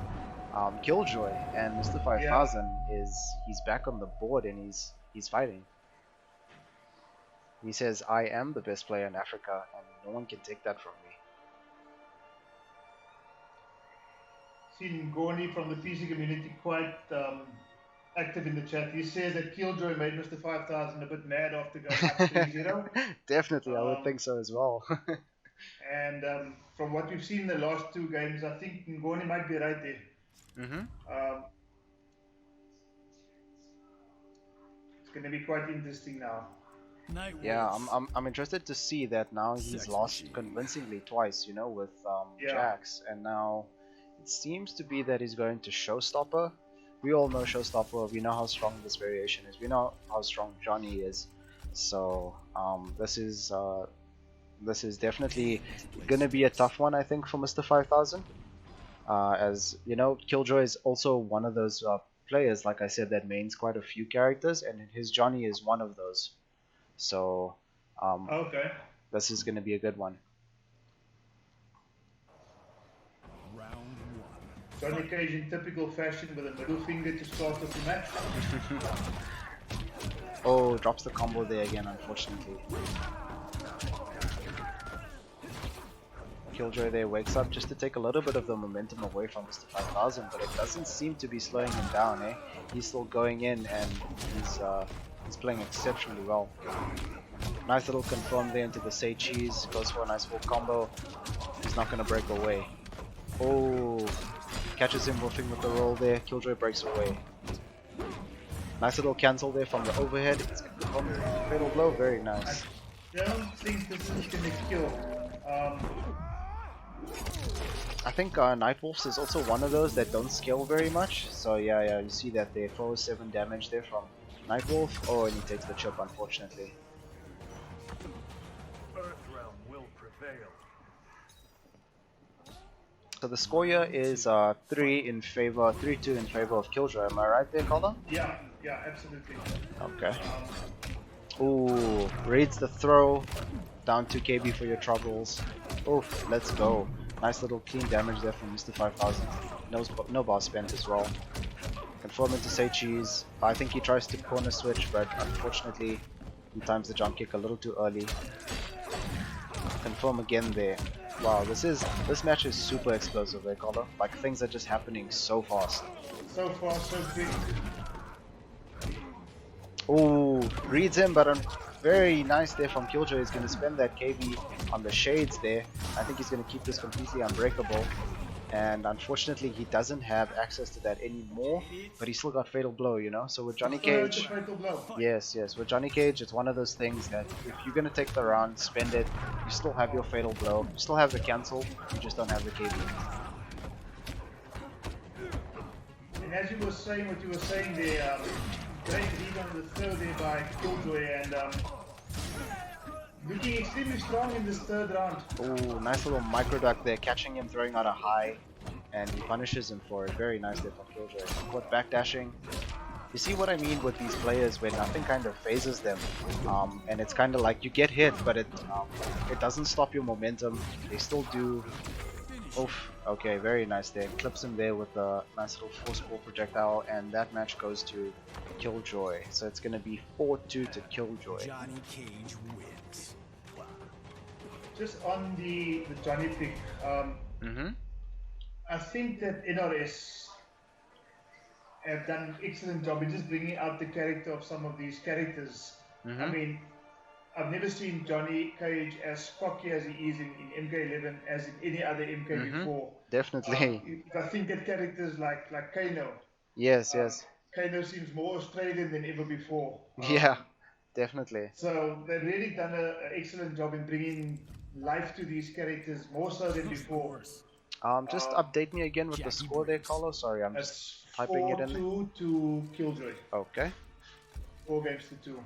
Killjoy, and Mr. 5000 he's back on the board and he's fighting. He says, "I am the best player in Africa, and no one can take that from me." seen Ngoni from the PC community quite active in the chat. He says that Killjoy made Mr. 5000 a bit mad after going up 3-0. Definitely, I would think so as well. And from what we've seen in the last two games, I think Ngoni might be right there. It's going to be quite interesting now. Yeah, I'm interested to see that now he's lost convincingly twice, you know, with Jax, and now it seems to be that he's going to Showstopper. We all know Showstopper, we know how strong this variation is, we know how strong Johnny is, so this is definitely gonna be a tough one, I think, for Mr. 5000. As you know, Killjoy is also one of those players, like I said, that mains quite a few characters, and his Johnny is one of those. So okay, this is going to be a good one. Round one. Johnny Cage in typical fashion with a middle finger to start off the match. Oh, drops the combo there again, unfortunately. Killjoy there wakes up just to take a little bit of the momentum away from Mr. 5000, but it doesn't seem to be slowing him down, eh? He's still going in, and he's playing exceptionally well. Nice little confirm there into the Say Cheese, goes for a nice full combo. He's not going to break away. Oh, catches him whiffing with the roll there. Killjoy breaks away. Nice little cancel there from the overhead. It's confirmed. Fatal blow, very nice. I don't think this is going to kill. I think Nightwolves is also one of those that don't scale very much. So yeah, you see that there, 407 damage there from Nightwolf. Oh, and he takes the chip, unfortunately. Earthrealm will prevail. So the score here is 3-2 in favor of Killjoy. Am I right there, Calder? Yeah, absolutely. Okay. Ooh, reads the throw. Down 2 KB for your troubles. Oof, let's go. Nice little clean damage there from Mr. 5000. No bar spent as well. Confirm into Say Cheese. I think he tries to corner switch, but unfortunately he times the jump kick a little too early. Confirm again there. Wow, this match is super explosive there, Caller. Like, things are just happening so fast. So fast, so quick. Ooh, reads him, but very nice there from Killjoy. He's going to spend that KB on the shades there. I think he's going to keep this completely unbreakable. And unfortunately, he doesn't have access to that anymore, but he still got Fatal Blow, you know? So with Johnny Cage, yes, with Johnny Cage, it's one of those things that if you're going to take the round, spend it, you still have your Fatal Blow, you still have the cancel, you just don't have the KB. And as you were saying what you were saying there, great lead on the third there by Killjoy, and looking extremely strong in this third round. Oh, nice little micro duck there, catching him, throwing out a high, and he punishes him for it. Very nice there from Killjoy. With backdashing. You see what I mean with these players where nothing kind of phases them, and it's kind of like you get hit, but it doesn't stop your momentum. They still do. Oof. Okay, very nice there. Clips him there with a nice little force ball projectile, and that match goes to Killjoy. So it's going to be 4-2 to Killjoy. Johnny Cage wins. Just on the Johnny pick, I think that NRS have done an excellent job in just bringing out the character of some of these characters. I mean, I've never seen Johnny Cage as cocky as he is in MK11 as in any other MK before. Definitely. If I think at characters like Kano, Yes, yes. Kano seems more Australian than ever before. Yeah, definitely. So they've really done an excellent job in bringing life to these characters more so than before. Just update me again with the score there, Carlo. Sorry, I'm just typing it in. 4-2 to Killjoy. Okay. 4 games to 2.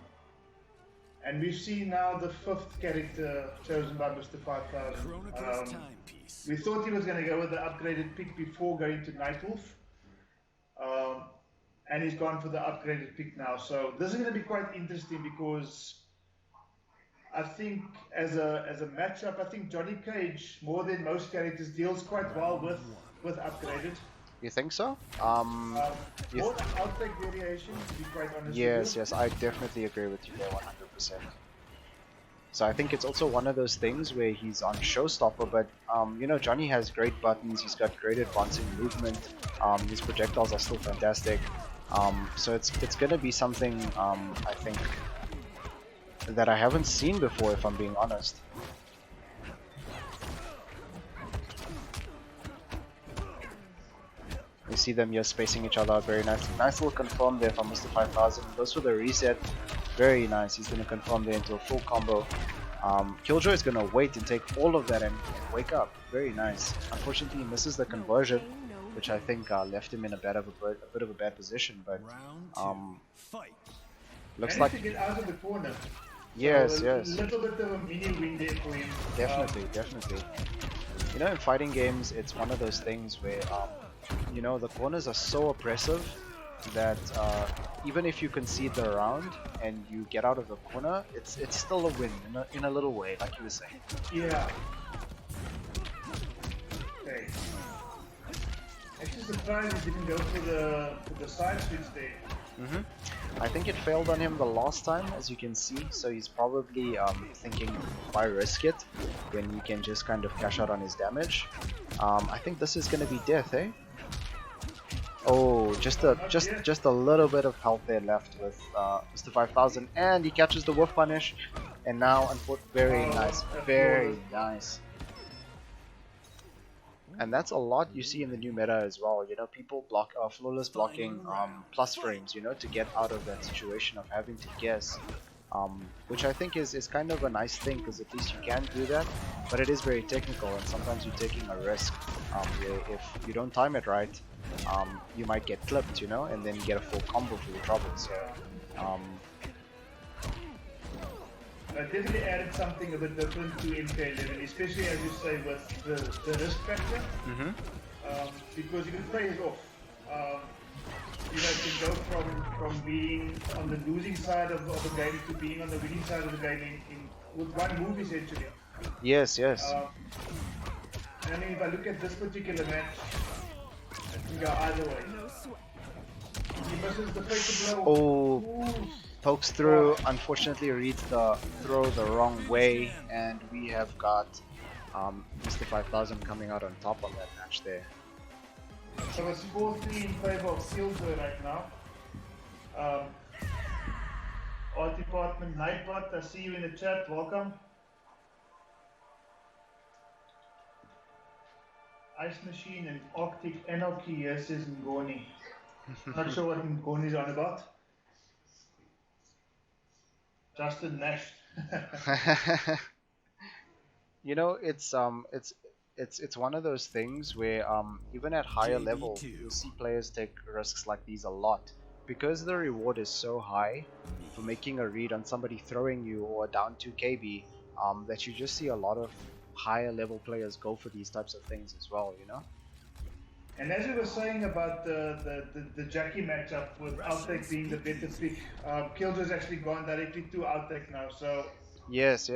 And we've seen now the 5th character chosen by Mr. 5000. We thought he was going to go with the upgraded pick before going to Nightwolf. And he's gone for the upgraded pick now. So this is going to be quite interesting because I think as a matchup, I think Johnny Cage, more than most characters, deals quite well with upgraded. You think so? More outtake variation, to be quite honest. Yes, I definitely agree with you there 100%. So I think it's also one of those things where he's on showstopper, but you know, Johnny has great buttons, he's got great advancing movement, his projectiles are still fantastic. So it's gonna be something I think that I haven't seen before, if I'm being honest. You see them here spacing each other out very nicely. Nice little confirm there from Mr. 5000. Goes for the reset. Very nice. He's going to confirm there into a full combo. Killjoy is going to wait and take all of that and wake up. Very nice. Unfortunately, he misses the conversion, which I think left him in a bit of a bad position. But looks like to get out of the corner. Yes, so yes. A little bit of a mini win there for him. Definitely. You know, in fighting games, it's one of those things where you know, the corners are so oppressive that even if you concede the round and you get out of the corner, it's still a win in a little way, like you were saying. Yeah. Okay. Actually surprised he didn't go for the side switch there. I think it failed on him the last time, as you can see, so he's probably thinking, why risk it when you can just kind of cash out on his damage. I think this is going to be death, eh? Oh, just a little bit of health there left with Mr. 5000, and he catches the wolf punish, and now very nice. And that's a lot you see in the new meta as well. You know, people block flawless blocking plus frames, you know, to get out of that situation of having to guess, which I think is kind of a nice thing, because at least you can do that. But it is very technical, and sometimes you're taking a risk. Where if you don't time it right, you might get clipped, you know, and then get a full combo for your trouble. So, I definitely added something a bit different to MK11, especially as you say with the risk factor. Because you can play it off. You know, you can go from being on the losing side of the game to being on the winning side of the game with one move essentially. Yes. And I mean, if I look at this particular match, it can go either way. He misses the fake blow. Oh, pokes through. Unfortunately, reads the throw the wrong way, and we have got Mr. 5000 coming out on top on that match there. So it's 4-3 in favor of Killjoy right now. Art Department Nightbot, I see you in the chat. Welcome. Ice Machine and Arctic Anarchy, yes, says Ngoni. Not sure what Ngoni is on about. Justin Nash. You know, it's one of those things where even at higher level you'll see players take risks like these a lot, because the reward is so high for making a read on somebody throwing you or down 2 KB, that you just see a lot of higher level players go for these types of things as well, you know. And as we were saying about the Jackie matchup with Outtake being the better pick, Killjoy's actually gone directly to Outtake now, so... Yes.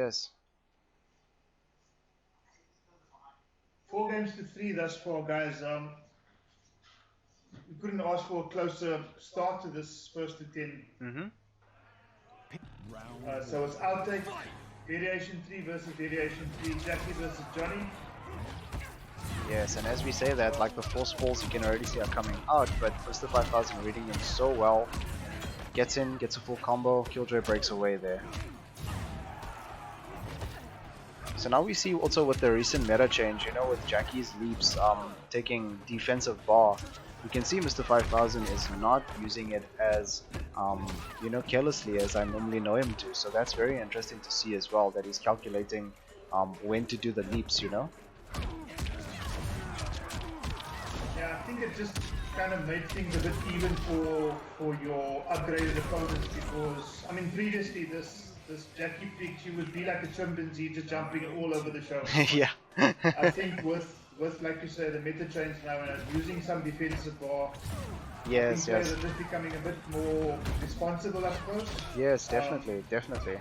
4 games to 3 thus far, guys. We couldn't ask for a closer start to this first to 10. So it's Outtake, Variation 3 versus Variation 3, Jackie versus Johnny. Yes, and as we say that, like the force balls you can already see are coming out, but Mr. 5000 reading them so well. Gets in, gets a full combo, Killjoy breaks away there. So now we see also with the recent meta change, you know, with Jackie's leaps taking defensive bar, you can see Mr. 5000 is not using it as, you know, carelessly as I normally know him to. So that's very interesting to see as well, that he's calculating when to do the leaps, you know. Yeah, I think it just kind of made things a bit even for your upgraded opponents, because I mean previously this Jackie pick, she would be like a chimpanzee just jumping all over the show. Yeah. I think with like you say, the meta change now and using some defensive bar, Yes, I think yes. players are just becoming a bit more responsible, I suppose. Yes, definitely, definitely.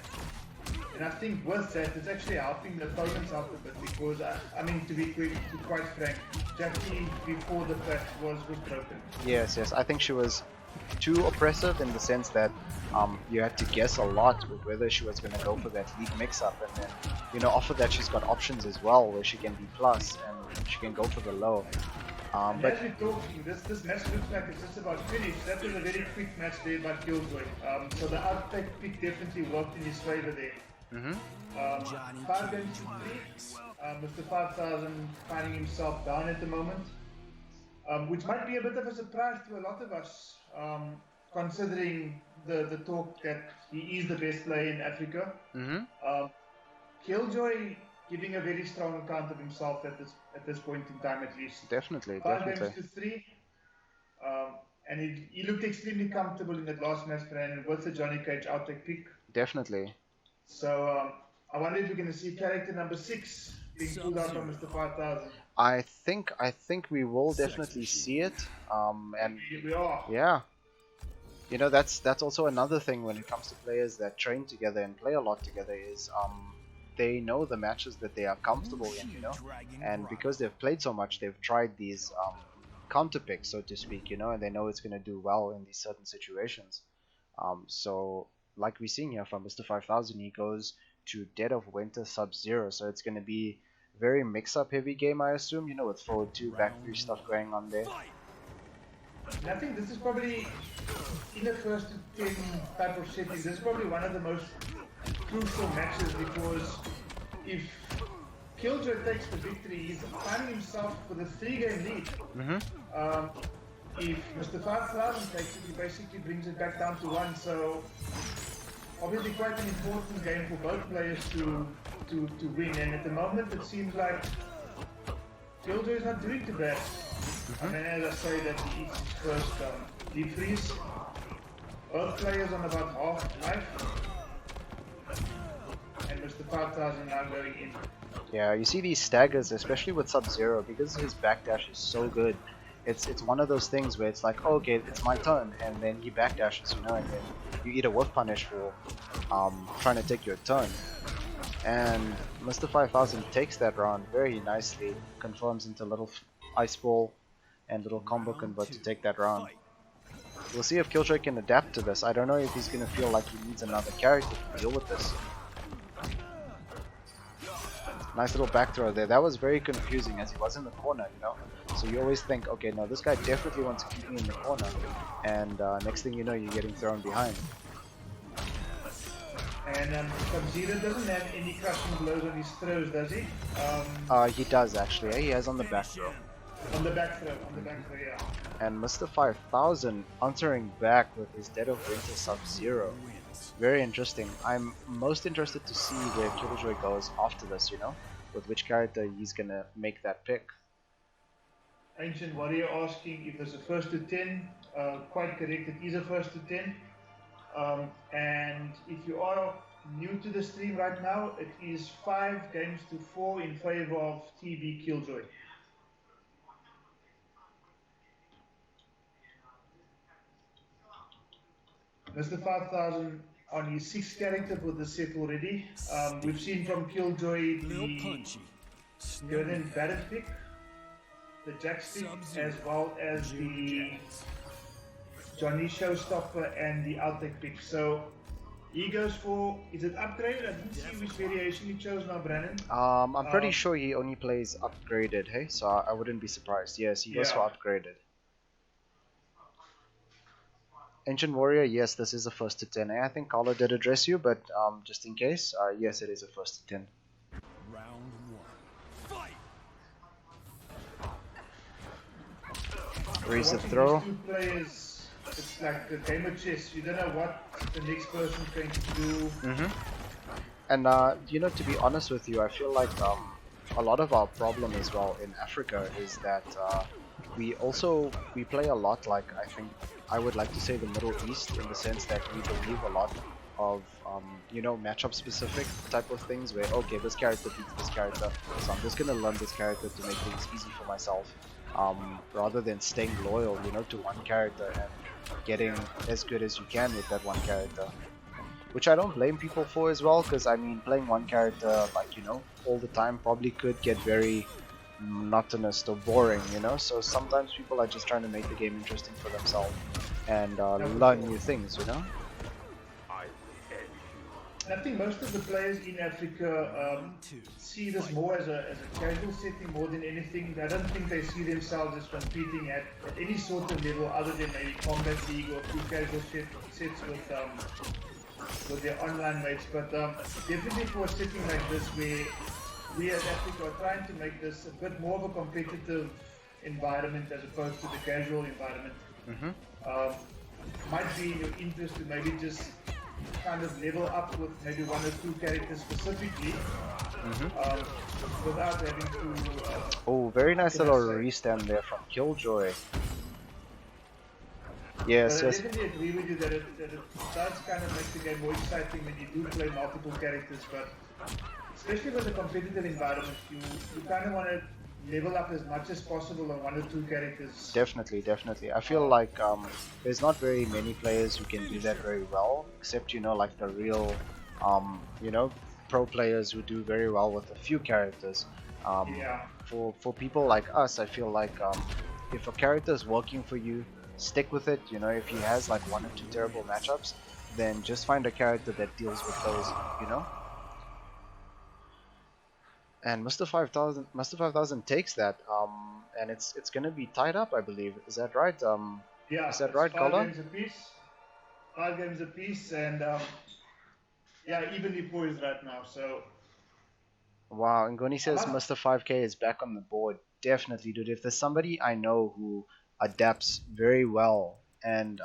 And I think with that, it's actually helping the opponents out a bit, because I mean, to be quite frank, Jackie before the patch was broken. Yes, yes. I think she was too oppressive in the sense that you had to guess a lot with whether she was going to go for that lead mix-up, and then, you know, off of that she's got options as well where she can be plus and she can go for the low. And But as we're talking, this match looks like it's just about finished. That was a very quick match there by Killjoy. So the outtake pick definitely worked in his favor there. 5 games to 3. Mr. 5000 finding himself down at the moment, which might be a bit of a surprise to a lot of us, considering the talk that he is the best player in Africa. Killjoy giving a very strong account of himself at this point in time, at least. definitely, 5 definitely. games to 3. And he looked extremely comfortable in that last match, Brandon, with the Johnny Cage outtake pick. Definitely. So I wonder if we're going to see character number 6 being pulled out from Mr. 5000. I think we will definitely see it. And We are. yeah, you know, that's also another thing when it comes to players that train together and play a lot together is they know the matches that they are comfortable in, you know, and because they've played so much, they've tried these counter picks, so to speak, you know, and they know it's going to do well in these certain situations. So like we're seeing here from Mr. 5000, he goes to Dead of Winter Sub-Zero, so it's going to be very mix-up heavy game, I assume, you know, with forward 2, back 3 stuff going on there. And I think this is probably, in the first to 10 type of setting, this is probably one of the most crucial matches, because if Killjoy takes the victory, he's finding himself with a 3-game lead. If Mr. 5000 takes it, he basically brings it back down to 1. So obviously quite an important game for both players to win. And at the moment, it seems like Killjoy is not doing too bad. I mean, as I say, that he eats his first deep freeze. Both players on about half life. And Mr. 5000 now going in. Yeah, you see these staggers, especially with Sub-Zero, because his backdash is so good. It's one of those things where it's like, oh, okay, it's my turn, and then he backdashes, you know, and then you eat a whiff punish for trying to take your turn. And Mr. 5000 takes that round very nicely, confirms into little ice ball and little combo convert to take that round. We'll see if Killjoy can adapt to this. I don't know if he's going to feel like he needs another character to deal with this. Nice little back throw there. That was very confusing as he was in the corner, you know. So you always think, okay, no, this guy definitely wants to keep me in the corner. And next thing you know, you're getting thrown behind. And Sub-Zero doesn't have any crushing blows on his throws, does he? He does actually. He has on the back throw. On the back throw, yeah. And Mr. 5000 answering back with his Dead of Winter Sub-Zero. Very interesting. I'm most interested to see where Killjoy goes after this, you know, with which character he's gonna make that pick. Ancient Warrior asking if there's a first to 10. Quite correct, it is a first to 10. And if you are new to the stream right now, it is 5 games to 4 in favor of TB Killjoy. Mr. 5000 on his 6th character for the set already. We've seen from Killjoy the Gurnen Barrett pick, the Jack stick, as well as the Johnny Showstopper and the outtake pick. So he goes for, is it upgraded? I didn't see which variation he chose now, Brandon. I'm pretty sure he only plays upgraded, hey? So I wouldn't be surprised. Yes, he goes for upgraded. Ancient Warrior, yes, this is a first to 10. I think Carlo did address you, but just in case, yes, it is a first to 10. Round one. Fight! Raise the Watching throw. these two players, it's like a game of chess. You don't know what the next person's going to do. And you know, to be honest with you, I feel like a lot of our problem as well in Afrika is that we play a lot like, I think I would like to say, the Middle East, in the sense that we believe a lot of you know, matchup specific type of things where, okay, this character beats this character, so I'm just gonna learn this character to make things easy for myself, rather than staying loyal, you know, to one character and getting as good as you can with that one character. Which I don't blame people for as well, because I mean, playing one character, like, you know, all the time probably could get very monotonous or boring, you know. So sometimes people are just trying to make the game interesting for themselves and learn new things, you know. I think most of the players in Africa see this more as a casual setting more than anything. I don't think they see themselves as competing at any sort of level other than maybe Combat League or few casual sets with their online mates. But definitely for a setting like this where we as Africa are trying to make this a bit more of a competitive environment as opposed to the casual environment, might be in your interest to maybe just kind of level up with maybe one or two characters specifically, without having to... Oh, very nice little restand there from Killjoy. Yes, but I yes. definitely agree with you that it does kind of make the game more exciting when you do play multiple characters, but especially with a competitive environment, you kind of want to level up as much as possible on one or two characters. Definitely, definitely. I feel like there's not very many players who can do that very well, except, you know, like the real, you know, pro players who do very well with a few characters. For people like us, I feel like if a character is working for you, stick with it. You know, if he has like one or two terrible matchups, then just find a character that deals with those, you know. And Mr. 5000 takes that, and it's gonna be tied up, I believe. Is that right? Yeah, is that it's right, 5 Color? games apiece. 5 games apiece, and yeah, evenly poised right now. So Wow, and Goni says Mr. 5K is back on the board. Definitely, dude. If there's somebody I know who adapts very well and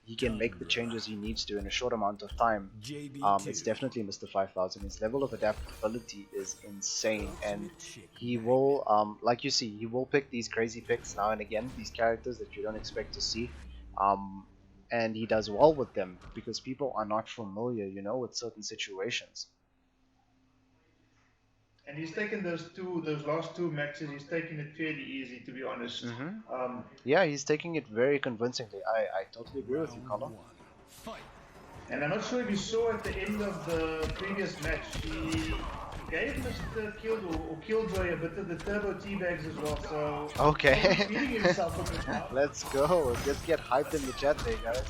he can make the changes he needs to in a short amount of time, it's definitely Mr. 5000. His level of adaptability is insane, and he will, like you see, he will pick these crazy picks now and again, these characters that you don't expect to see, and he does well with them because people are not familiar, you know, with certain situations. and he's taken those last two matches. He's taken it fairly easy, to be honest. Yeah, he's taking it very convincingly. I totally agree with you, Colin. And I'm not sure if you saw at the end of the previous match, he gave Mr. Killjoy a bit of the turbo teabags as well. So okay, he's feeding himself a bit now. Let's go. Let's get hyped in the chat there, guys.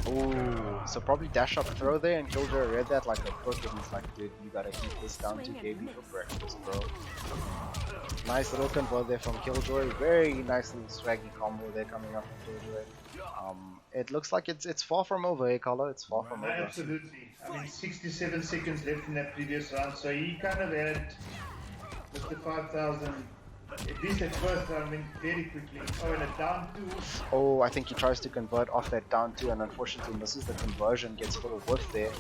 Ooh, so probably dash up throw there, and Killjoy read that like a book, and he's like, dude, you gotta keep this down to KB for breakfast, bro. Nice little convert there from Killjoy. Very nice little swaggy combo there coming up from Killjoy. It looks like it's far from over, eh, Carlo? It's far from over. Absolutely. I mean, 67 seconds left in that previous round, so he kind of had Mr. 5000. At least at first, I mean, very quickly. Oh, and a down two. Oh, I think he tries to convert off that down two and unfortunately misses the conversion, gets a little whiff there.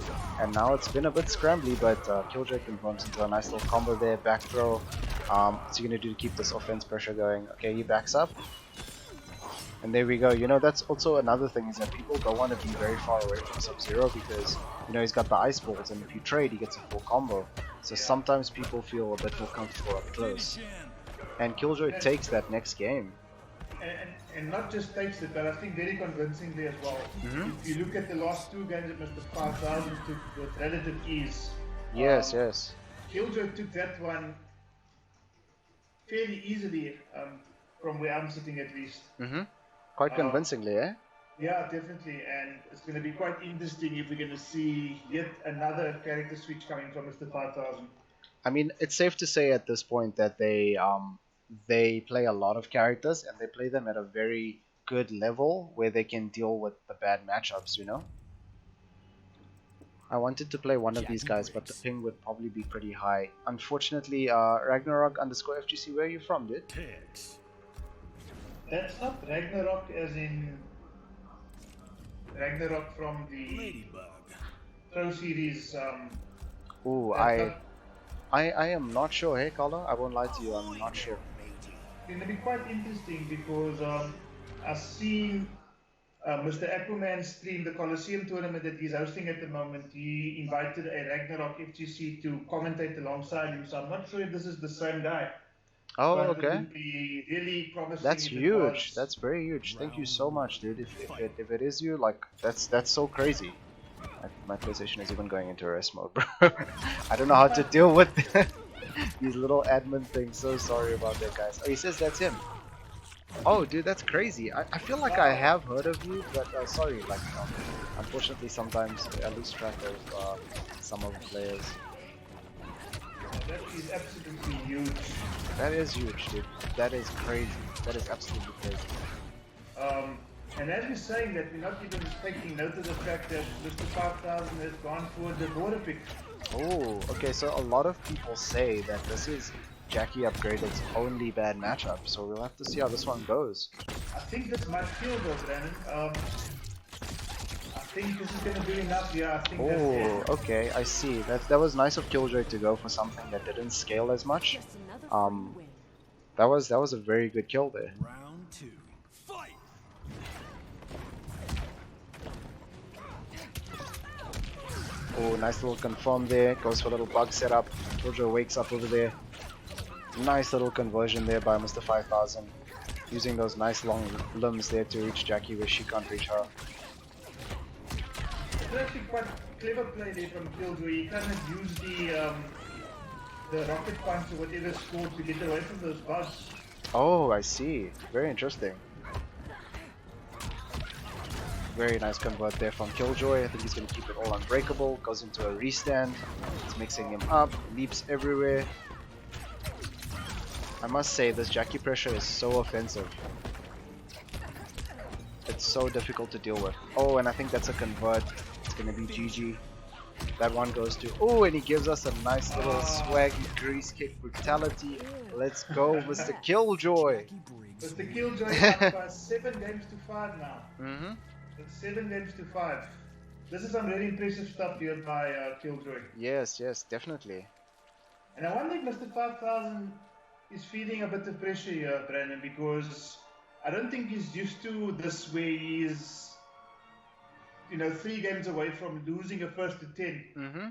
And now it's been a bit scrambly, but Killjoy converts into a nice little combo there, back throw. What's he going to do to keep this offense pressure going? Okay, he backs up. And there we go. You know, that's also another thing, is that people don't want to be very far away from Sub-Zero because, you know, he's got the ice balls, and if you trade, he gets a full combo. So sometimes people feel a bit more comfortable up close. And Killjoy takes that next game. And not just takes it, but I think very convincingly as well. If you look at the last two games that Mr. 5000 took with relative ease. Yes, yes. Killjoy took that one fairly easily, from where I'm sitting at least. Quite convincingly, eh? Yeah, definitely. And it's going to be quite interesting if we're going to see yet another character switch coming from Mr. 5000. I mean, it's safe to say at this point that they play a lot of characters, and they play them at a very good level where they can deal with the bad matchups, you know? I wanted to play one of these guys, but the ping would probably be pretty high. Unfortunately, Ragnarok_FGC, where are you from, dude? Heads. That's not Ragnarok as in Ragnarok from the Ladybug. Pro series. Ooh, That's I am not sure. Hey, Carlo, I won't lie to you. I'm not sure. going to be quite interesting because I've seen Mr. Aquaman stream the Colosseum tournament that he's hosting at the moment. He invited a Ragnarok FGC to commentate alongside him, so I'm not sure if this is the same guy. Oh, But it okay. would be really promising. That's if it huge. was. That's very huge. Thank you so much, dude. If it is you, like that's so crazy. My PlayStation is even going into rest mode, bro. I don't know how to deal with these little admin things. So sorry about that, guys. Oh, he says that's him. Oh, dude, that's crazy. I feel like I have heard of you, but sorry, like, unfortunately, sometimes I lose track of some of the players. That is absolutely huge. That is huge, dude. That is crazy. That is absolutely crazy. And as we're saying that, we're not even taking note of the fact that Mr. 5000 has gone for the border pick. Oh, okay, so a lot of people say that this is Jackie Upgraded's only bad matchup, so we'll have to see how this one goes. I think this might kill though, Brandon. I think this is going to be enough. Yeah, I think that's Oh, it. okay, I see. That was nice of Killjoy to go for something that didn't scale as much. Just another free win. That was a very good kill there. Round 2. Fight. Oh, nice little confirm there. Goes for a little bug setup. Killjoy wakes up over there. Nice little conversion there by Mr. 5000. Using those nice long limbs there to reach Jackie where she can't reach her. It's actually quite clever play there from Killjoy. He kind of used the rocket punch or whatever score to get away from those bugs. Oh, I see. Very interesting. Very nice convert there from Killjoy. I think he's going to keep it all unbreakable. Goes into a restand. It's mixing him up. Leaps everywhere. I must say, this Jackie pressure is so offensive. It's so difficult to deal with. Oh, and I think that's a convert. It's going to be GG. That one goes to... Oh, and he gives us a nice little swaggy grease kick brutality. Let's go, Mr. Killjoy. Mr. Killjoy up by 7 games to 5 now. Mm-hmm. It's 7 games to 5. This is some really impressive stuff here by Killjoy. Yes, yes, definitely. And I wonder if Mr. 5000 is feeling a bit of pressure here, Brandon, because I don't think he's used to this where he is, 3 games away from losing a first to 10. Mm-hmm.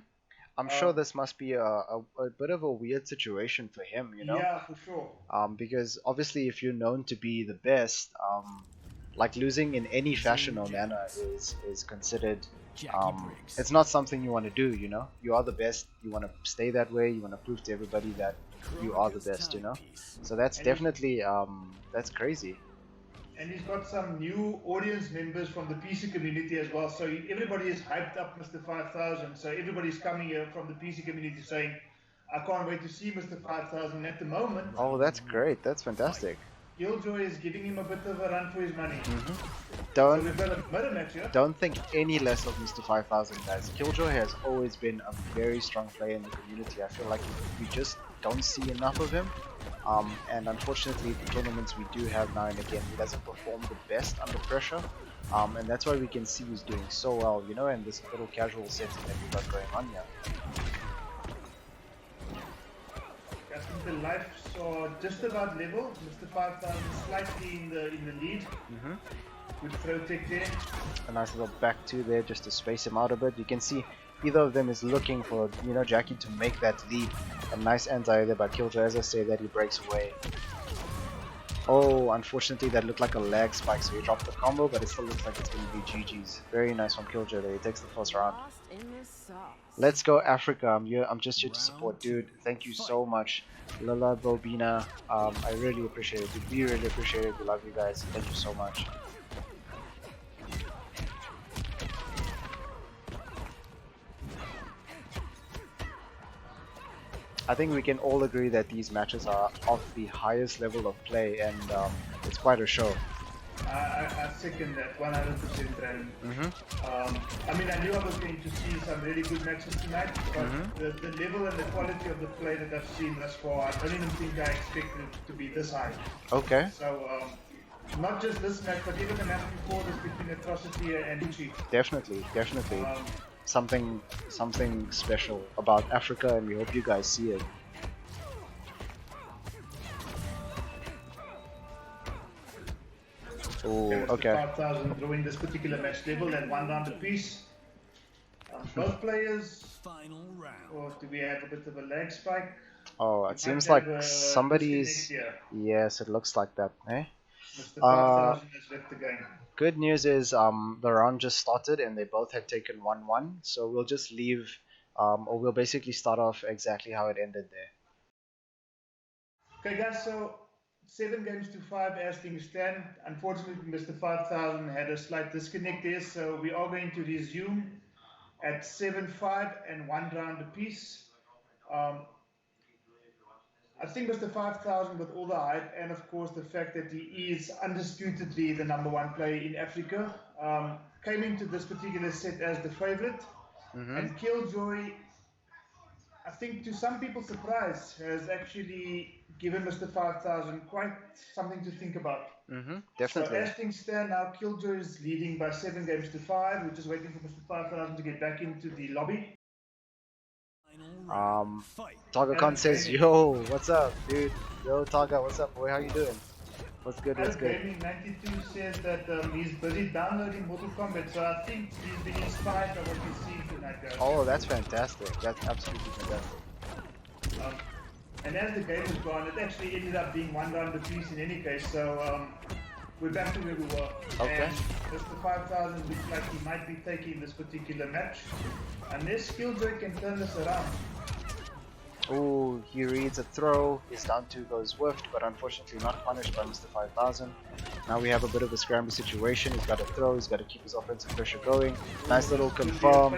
I'm sure this must be a bit of a weird situation for him, you know? Yeah, for sure. Because obviously if you're known to be the best, like losing in any fashion or manner is considered, it's not something you want to do, you know? You are the best, you want to stay that way, you want to prove to everybody that you are the best, you know? So that's definitely, that's crazy. And he's got some new audience members from the PC community as well. So everybody is hyped up Mr. 5000. So everybody's coming here from the PC community saying, I can't wait to see Mr. 5000 at the moment. Oh, that's great. That's fantastic. Killjoy is giving him a bit of a run for his money. Don't So we've got a mirror match here. Don't think any less of Mr. 5000, guys. Killjoy has always been a very strong player in the community. I feel like we just don't see enough of him. And unfortunately, the tournaments we do have now and again, he doesn't perform the best under pressure. And that's why we can see he's doing so well, you know, in this little casual setting that we've got going on here. I think the lives are just about level. Mr. 5000 slightly in the lead. Good throw tech there. A nice little back two there just to space him out a bit. You can see either of them is looking for, you know, Jackie to make that leap. A nice anti there by Killjoy, as I say that he breaks away. Oh, unfortunately that looked like a lag spike, so he dropped the combo, but it still looks like it's going to be GG's. Very nice from Killjoy there, he takes the first round. Lost in this sauce. Let's go Africa, I'm just here to support, dude. Thank you so much. Lila, Bobina, I really appreciate it, dude. We really appreciate it, we love you guys. Thank you so much. I think we can all agree that these matches are of the highest level of play, and it's quite a show. I second that 100%, Brandon. I mean, I knew I was going to see some really good matches tonight, but the level and the quality of the play that I've seen thus far, I don't even think I expected it to be this high. Okay. So, not just this match, but even the match before this between Atrocity and Moochi. Definitely. Something special about Africa, and we hope you guys see it. Oh, okay. 5,000 drawing this particular match level and 1 round apiece. Both players. Final round. Or do we have a bit of a lag spike? Oh, it seems like somebody's. Yes, it looks like that, eh? Mr. 5,000 has left the game. Good news is the round just started and they both had taken 1-1, so we'll just leave, or we'll basically start off exactly how it ended there. Okay, guys, so 7 games to 5 as things stand. Unfortunately, Mr. 5,000 had a slight disconnect there, so we are going to resume at 7-5 and 1 round apiece. I think Mr. 5,000, with all the hype and of course the fact that he is undisputedly the #1 player in Africa, came into this particular set as the favorite. And Killjoy, I think to some people's surprise, has actually given Mr. 5,000 quite something to think about. Definitely. So as things stand now, Killjoy is leading by 7 games to 5. We're just waiting for Mr. 5,000 to get back into the lobby. Taga Khan says, yo, what's up, dude? Yo, Taga, what's up, boy? How you doing? What's good, what's good? Gaming 92 says that he's busy downloading Mortal Kombat, so I think he's been inspired by what he's seen tonight, guys. Oh, that's fantastic. That's absolutely fantastic. And as the game has gone, it actually ended up being 1 round apiece in any case, so we're back to where we were. Okay. And Mr. 5,000 looks like he might be taking this particular match, unless Killjoy can turn this around. Oh, he reads a throw, his down 2 goes whiffed, but unfortunately not punished by Mr. 5,000. Now we have a bit of a scramble situation. He's got a throw, he's got to keep his offensive pressure going. Nice little confirm.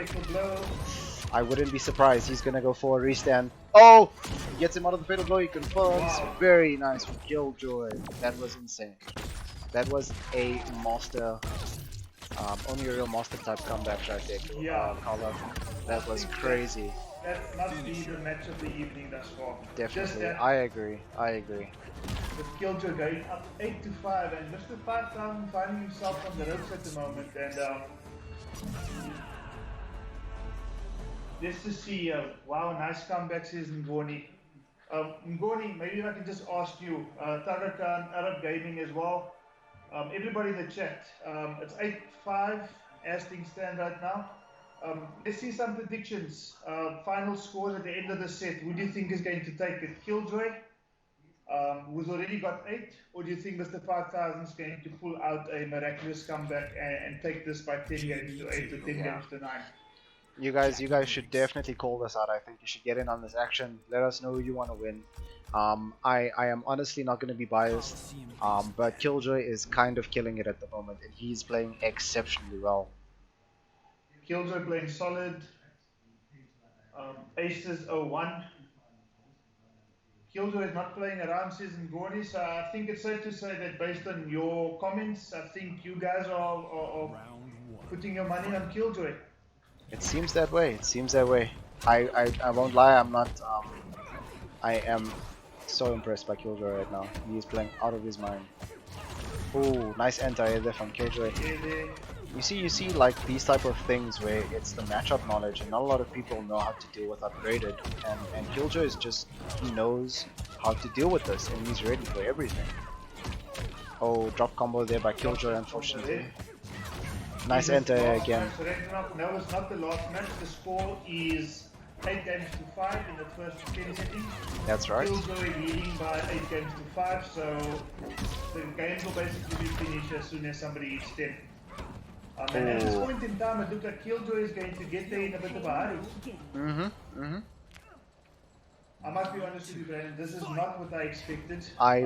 I wouldn't be surprised, he's gonna go for a restand. Oh! He gets him out of the fatal blow, he confirms. Wow. Very nice from Killjoy. That was insane. That was a master, only a real master type comeback right there, Carla. That was crazy. That must be the match of the evening thus far. Definitely, I agree. With Killjoy going up 8-5, and Mr. 5,000 finding himself on the ropes at the moment, and let's just see. Wow, nice comeback, says Ngoni. Ngoni, maybe if I can just ask you, Tarakan, Arab Gaming as well. Everybody in the chat, it's 8-5 as things stand right now. Let's see some predictions. Final scores at the end of the set. Who do you think is going to take it? Killjoy, who's already got 8, or do you think Mr. 5,000 is going to pull out a miraculous comeback and take this by 10 games to 8 or 10 games to 9? You guys should definitely call this out. I think you should get in on this action. Let us know who you want to win. I am honestly not going to be biased, but Killjoy is kind of killing it at the moment, and he's playing exceptionally well. Killjoy playing solid. Aces 0-1. Killjoy is not playing around, says Ngoni, so I think it's safe to say that based on your comments, I think you guys are putting your money on Killjoy. It seems that way. I won't lie, I'm not. I am so impressed by Killjoy right now. He is playing out of his mind. Oh, nice anti-air there from Killjoy. You see like these type of things where it's the matchup knowledge, and not a lot of people know how to deal with upgraded, and Killjoy is just, he knows how to deal with this, and he's ready for everything. Oh, drop combo there by Killjoy, unfortunately. Nice anti-air again. No, it's not the last match. The score is 8 games to 5 in the first 10 settings. That's right. Killjoy leading by 8 games to 5, so the games will basically be finished as soon as somebody hits 10. And at this point in time, it looks like Killjoy is going to get there in a bit of a hurry. I must be honest with you, Brandon, this is not what I expected. I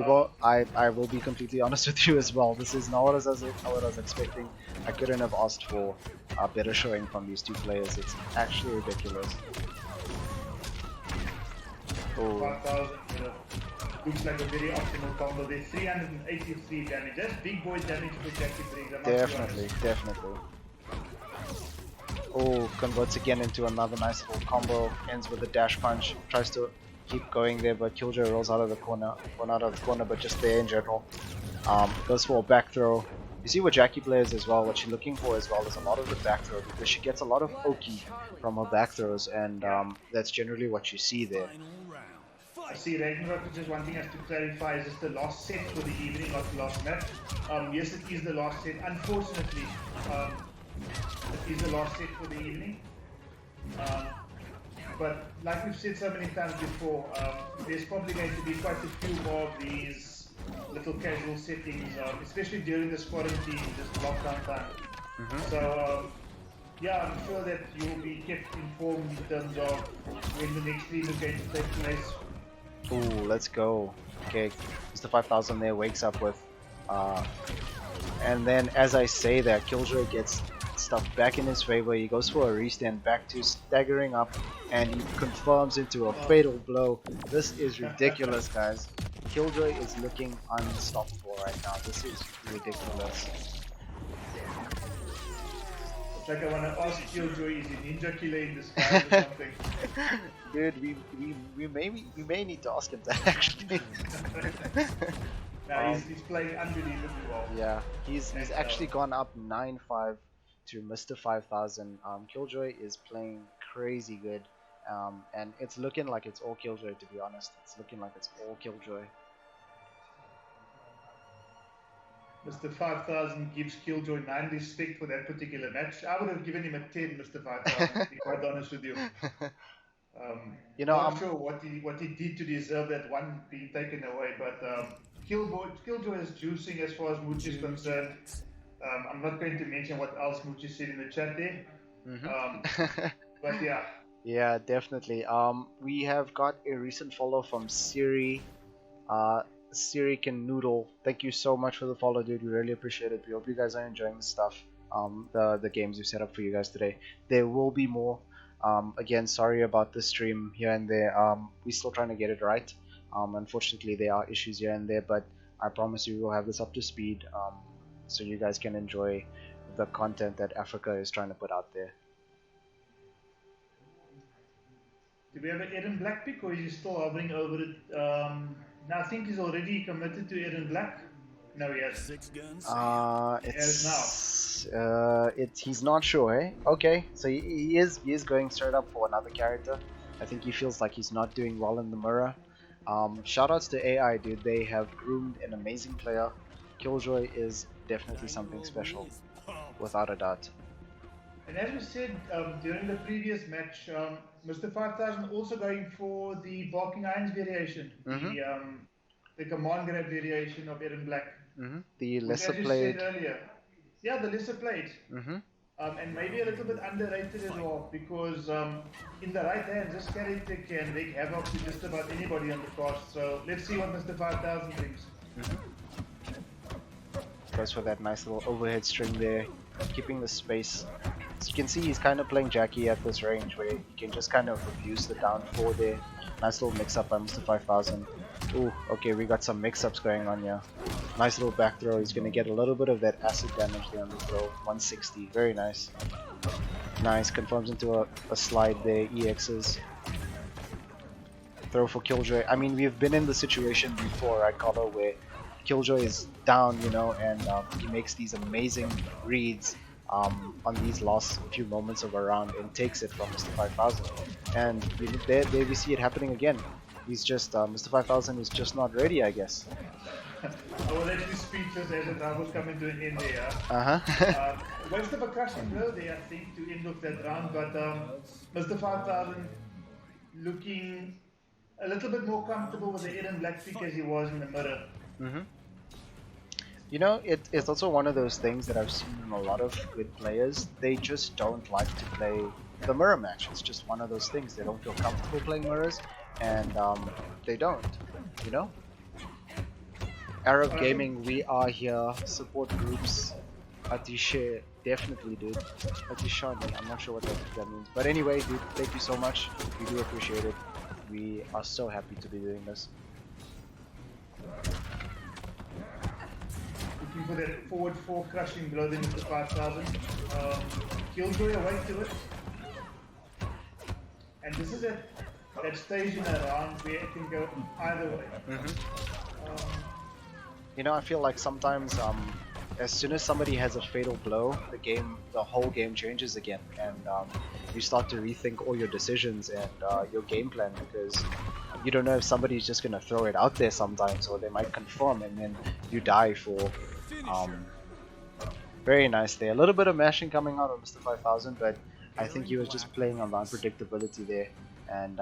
will be completely honest with you as well. This is not what I was expecting. I couldn't have asked for a better showing from these two players. It's actually ridiculous. Oh. 5,000, looks like a very optimal combo. There's 383 damage. That's big boy damage for Jackie Briggs. Definitely, definitely. Oh, converts again into another nice little combo. Ends with a dash punch. Tries to keep going there, but Killjoy rolls out of the corner. Well, not out of the corner, but just there in general. Goes for a back throw. You see what Jackie plays as well, what she's looking for as well is a lot of the back throw, because she gets a lot of Oki from her back throws, and that's generally what you see there. I see Ragnarok is just one thing I have to clarify, is this the last set for the evening, not the last match? Yes, it is the last set. Unfortunately, it is the last set for the evening. But like we've said so many times before, there's probably going to be quite a few more of these little casual settings, especially during this quarantine, this lockdown time. So yeah, I'm sure that you will be kept informed in terms of when the next stream is going to take place. Ooh, let's go. Okay, Mr. 5000 there wakes up with, and then as I say that, Killjoy gets stuff back in his favor. He goes for a restand, back to staggering up, and he confirms into a fatal blow. This is ridiculous, guys. Killjoy is looking unstoppable right now. This is ridiculous. It's like I want to ask Killjoy, is he ninja killer in disguise or something? Dude, we may need to ask him that actually. No, he's playing unbelievably well. Yeah, he's actually gone up 9-5 to Mr. 5000. Killjoy is playing crazy good, and it's looking like it's all Killjoy, to be honest. It's looking like it's all Killjoy. Mr. 5000 gives Killjoy 9 respect for that particular match. I would have given him a 10, Mr. 5000, to be quite honest with you. You know, I'm not sure what he did to deserve that one being taken away, but Killjoy is juicing as far as Moochi is concerned. I'm not going to mention what else Moochi said in the chat there. But yeah. Yeah, definitely. We have got a recent follow from Siri. Siri can noodle. Thank you so much for the follow, dude. We really appreciate it. We hope you guys are enjoying the stuff. The games we set up for you guys today. There will be more. Again, sorry about the stream here and there. We're still trying to get it right. Unfortunately, there are issues here and there, but I promise you we'll have this up to speed, so you guys can enjoy the content that Africa is trying to put out there. Do we have an Eden Black pick, or is he still hovering over it? No, I think he's already committed to Eden Black. No, he has. He's not sure, eh? Okay, so he is going straight up for another character. I think he feels like he's not doing well in the mirror. Shoutouts to AI, dude. They have groomed an amazing player. Killjoy is definitely something special, without a doubt. And as we said during the previous match, Mr. 5000 also going for the Barking Irons variation, the command grab variation of Eden Black. The lesser as you played. said earlier. Yeah, the lesser played. And maybe a little bit underrated as well, because in the right hands, this character can make havoc to just about anybody on the cast. So let's see what Mr. 5000 thinks. Goes for that nice little overhead string there, keeping the space. So you can see he's kind of playing Jackie at this range, where he can just kind of abuse the down 4 there. Nice little mix-up by Mr. 5000. Ooh, okay, we got some mix-ups going on here. Nice little back throw. He's going to get a little bit of that acid damage there on the throw. 160, very nice. Nice, confirms into a slide there, EXs. Throw for Killjoy. I mean, we've been in the situation before, right, Carlo, where Killjoy is down, you know, and he makes these amazing reads on these last few moments of a round and takes it from Mr. 5000. And there we see it happening again. He's just, Mr. 5000 is just not ready, I guess. I was actually speechless as the round was coming to an end there. Waste of a crushing blow there, I think, to end off that round, but Mr. 5000 looking a little bit more comfortable with the Eden Black pick as he was in the mirror. You know, it's also one of those things that I've seen in a lot of good players. They just don't like to play the mirror match. It's just one of those things. They don't feel comfortable playing mirrors, and they don't, you know? Arab Gaming, we are here. Support groups. Atishe, definitely, dude. Atishani, I'm not sure what that means. But anyway, dude, thank you so much. We do appreciate it. We are so happy to be doing this. Looking for that forward 4 crushing blow then into 5,000. Killjoy away to it. And this is that stage in a round where it can go either way. You know, I feel like sometimes as soon as somebody has a fatal blow, the whole game changes again, and you start to rethink all your decisions and your game plan, because you don't know if somebody's just gonna throw it out there sometimes, or they might confirm and then you die for. Very nice there. A little bit of mashing coming out of Mr. 5000, but I think he was just playing on the unpredictability there, and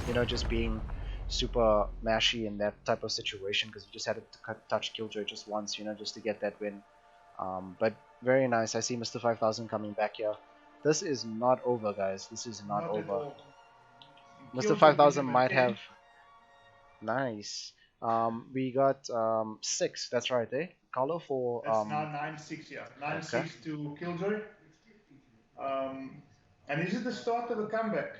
you know, just being super mashy in that type of situation, because he just had to touch Killjoy just once, you know, just to get that win. But very nice. I see Mr. 5000 coming back here. This is not over, guys. This is not over. Mr. 5000 might have... Nice. We got 6, that's right, eh? Carlo for... That's now 9-6, yeah. 9-6 okay. to Killjoy. And this is the start of a comeback.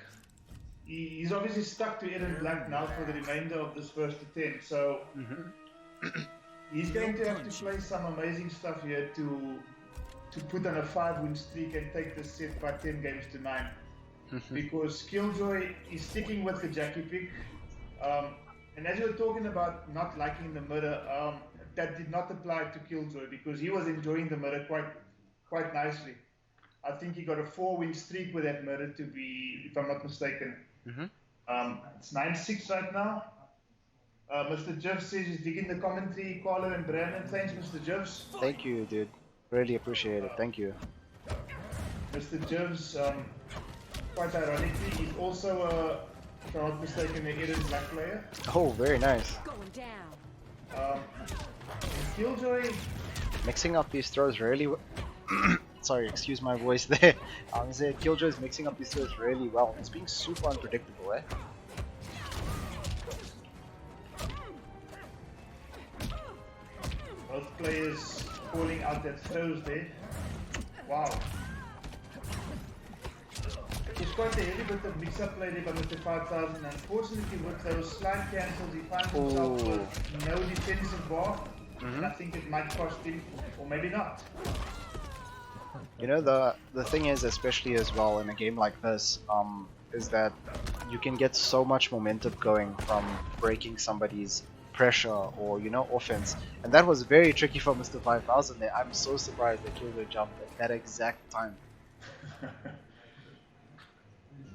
He's obviously stuck to Eden Black now for the remainder of this first attempt, so he's going to have to play some amazing stuff here to put on a 5-win streak and take this set by 10 games to 9. Because Killjoy is sticking with the Jackie pick. And as you were talking about not liking the mirror, that did not apply to Killjoy, because he was enjoying the mirror quite nicely. I think he got a 4-win streak with that mirror, to be, if I'm not mistaken. It's 9-6 right now. Mr. Jivs says he's digging the commentary. Carlo and Brandon, thanks, Mr. Jivs. Thank you, dude. Really appreciate it. Thank you. Mr. Jivs, quite ironically, he's also if I'm not mistaken, an Eden Black player. Oh, very nice. Going down. Killjoy. Mixing up these throws really sorry, excuse my voice there. I was saying Killjoy is mixing up these throws really well. It's being super unpredictable, eh? Both players calling out their throws there. Wow. It's quite a heavy bit of mix-up play there by Mr. 5000. Unfortunately, with those slide cancels, he finds himself with no defensive bar. And I think it might cost him, or maybe not. You know, the thing is, especially as well in a game like this, is that you can get so much momentum going from breaking somebody's pressure or, you know, offense. And that was very tricky for Mr. 5000 there. I'm so surprised that Killjoy jumped at that exact time.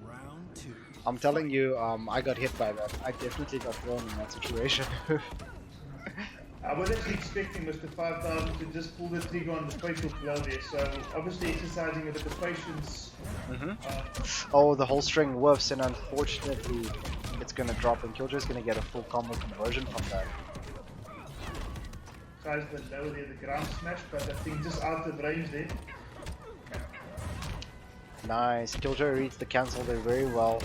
Round 2. I'm telling you, I got hit by that. I definitely got thrown in that situation. I was actually expecting Mr. 5000 to just pull the trigger on the fatal blow there, so obviously exercising a bit of patience. Oh, the whole string whiffs, and unfortunately it's gonna drop, and Killjoy's gonna get a full combo conversion from that. Tries the low there, the ground smash, but I think just out of range there. Nice, Killjoy reads the cancel there very well,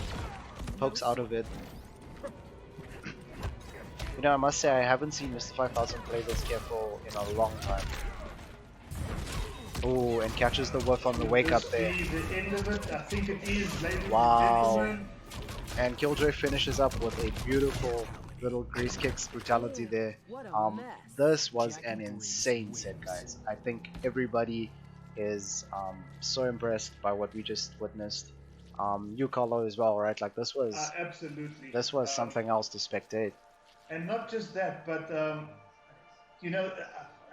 pokes out of it. You know, I must say I haven't seen Mr. 5000 play this careful in a long time. Oh, and catches the whiff on the wake up there. The end of it, I think it is, ladies and Wow. gentlemen. And Killjoy finishes up with a beautiful little grease kicks brutality there. This was an insane set, guys. I think everybody is so impressed by what we just witnessed. You, Carlo, as well, right? Like this was Absolutely. this was something else to spectate. And not just that, but you know,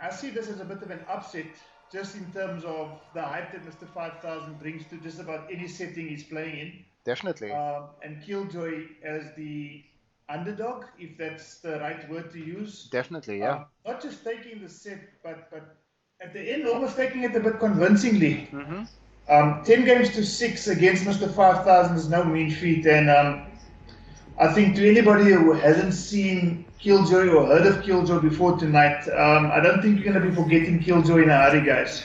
I see this as a bit of an upset, just in terms of the hype that Mr. 5000 brings to just about any setting he's playing in. Definitely. And Killjoy as the underdog, if that's the right word to use. Definitely, yeah. Not just taking the set, but at the end, almost taking it a bit convincingly. 10 games to 6 against Mr. 5000 is no mean feat, and I think to anybody who hasn't seen Killjoy or heard of Killjoy before tonight, I don't think you're going to be forgetting Killjoy in a hurry, guys.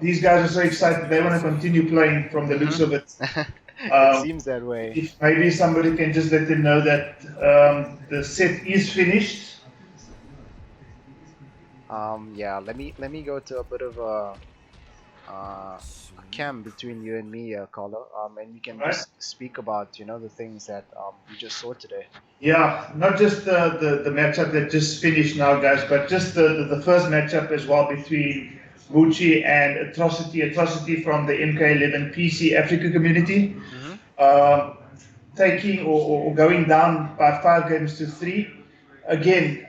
These guys are so excited, they want to continue playing from the looks of it. It seems that way. If maybe somebody can just let them know that the set is finished. Yeah, let me go to a bit of a cam between you and me, Carlo, and we can Right. just speak about the things that you just saw today. Yeah, not just the matchup that just finished now, guys, but just the first matchup as well between Moochi and Atrocity. Atrocity from the MK11 PC Africa community, taking or going down by 5 games to 3. Again,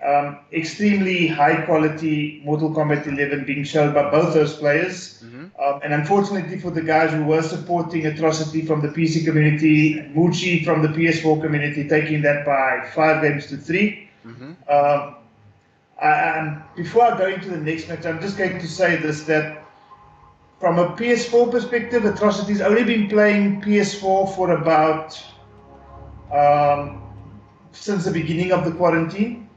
extremely high quality Mortal Kombat 11 being shown by both those players. And unfortunately for the guys who were supporting Atrocity from the PC community, Moochi from the PS4 community taking that by 5 games to 3. Before I go into the next match, I'm just going to say this, that from a PS4 perspective, Atrocity's only been playing PS4 for about since the beginning of the quarantine.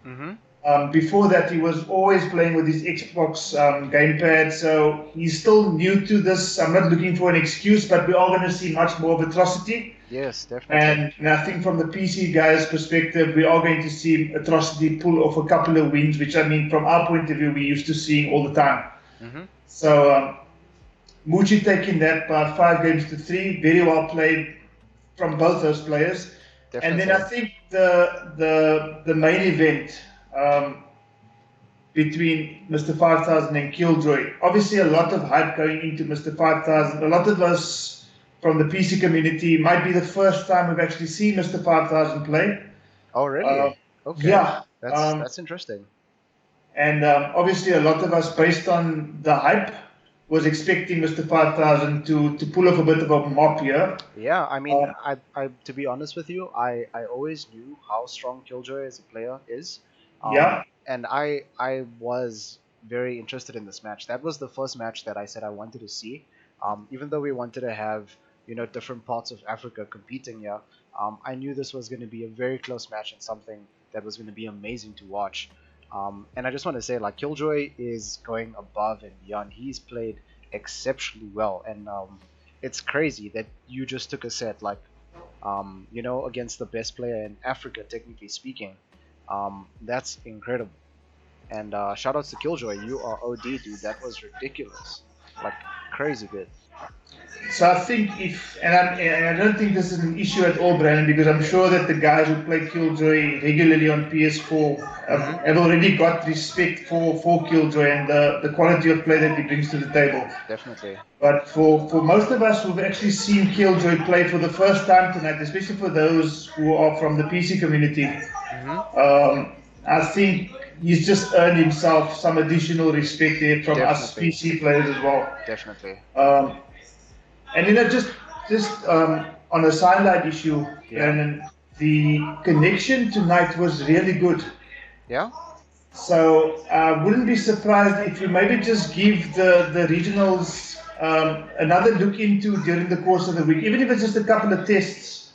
Before that, he was always playing with his Xbox gamepad, so he's still new to this. I'm not looking for an excuse, but we are going to see much more of Atrocity. Yes, definitely. And I think from the PC guys' perspective, we are going to see Atrocity pull off a couple of wins, which I mean, from our point of view, we're used to seeing all the time. So Moochi taking that by 5 games to 3, very well played from both those players. Definitely. And then I think the main event between Mr. 5000 and Killjoy. Obviously, a lot of hype going into Mr. 5000. A lot of us from the PC community might be the first time we've actually seen Mr. 5000 play. Oh, really? Okay. Yeah. That's interesting. And obviously, a lot of us, based on the hype, was expecting Mr. 5000 to pull off a bit of a mop here. Yeah, I mean, I to be honest with you, I always knew how strong Killjoy as a player is. Yeah. And I was very interested in this match. That was the first match that I said I wanted to see. Even though we wanted to have different parts of Africa competing here, I knew this was going to be a very close match and something that was going to be amazing to watch. And I just want to say, like, Killjoy is going above and beyond. He's played exceptionally well, and it's crazy that you just took a set like against the best player in Africa, technically speaking. That's incredible. And shout outs to Killjoy. You are OD, dude. That was ridiculous. Like, crazy good. So I think and I don't think this is an issue at all, Brandon, because I'm sure that the guys who play Killjoy regularly on PS4 have already got respect for Killjoy and the quality of play that he brings to the table. Definitely. But for most of us who've actually seen Killjoy play for the first time tonight, especially for those who are from the PC community, I think he's just earned himself some additional respect there from us PC players as well. Definitely. And just on a sidelight issue, Brandon, the connection tonight was really good. Yeah. So I wouldn't be surprised if you maybe just give the regionals another look into during the course of the week, even if it's just a couple of tests.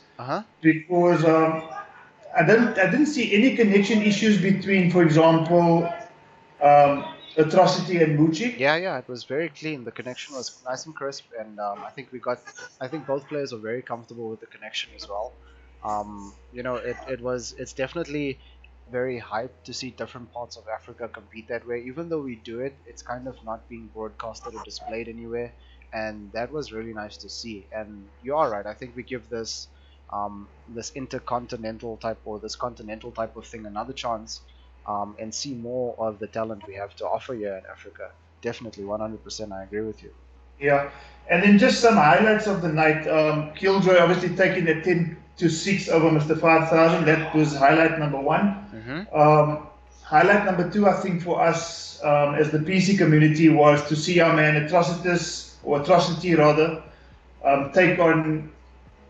Because I didn't see any connection issues between, for example, Atrocity and Moochi. Yeah, it was very clean. The connection was nice and crisp, and I think both players are very comfortable with the connection as well. It's definitely very hyped to see different parts of Africa compete that way. Even though we do it, it's kind of not being broadcasted or displayed anywhere, and that was really nice to see. And you are right. I think we give this this intercontinental type or this continental type of thing another chance, and see more of the talent we have to offer here in Africa. Definitely, 100%. I agree with you. Yeah, and then just some highlights of the night. Killjoy obviously taking the 10-6 over Mr. 5000. That was highlight number 1. Highlight number 2, I think, for us as the PC community was to see our man Atrocity rather, take on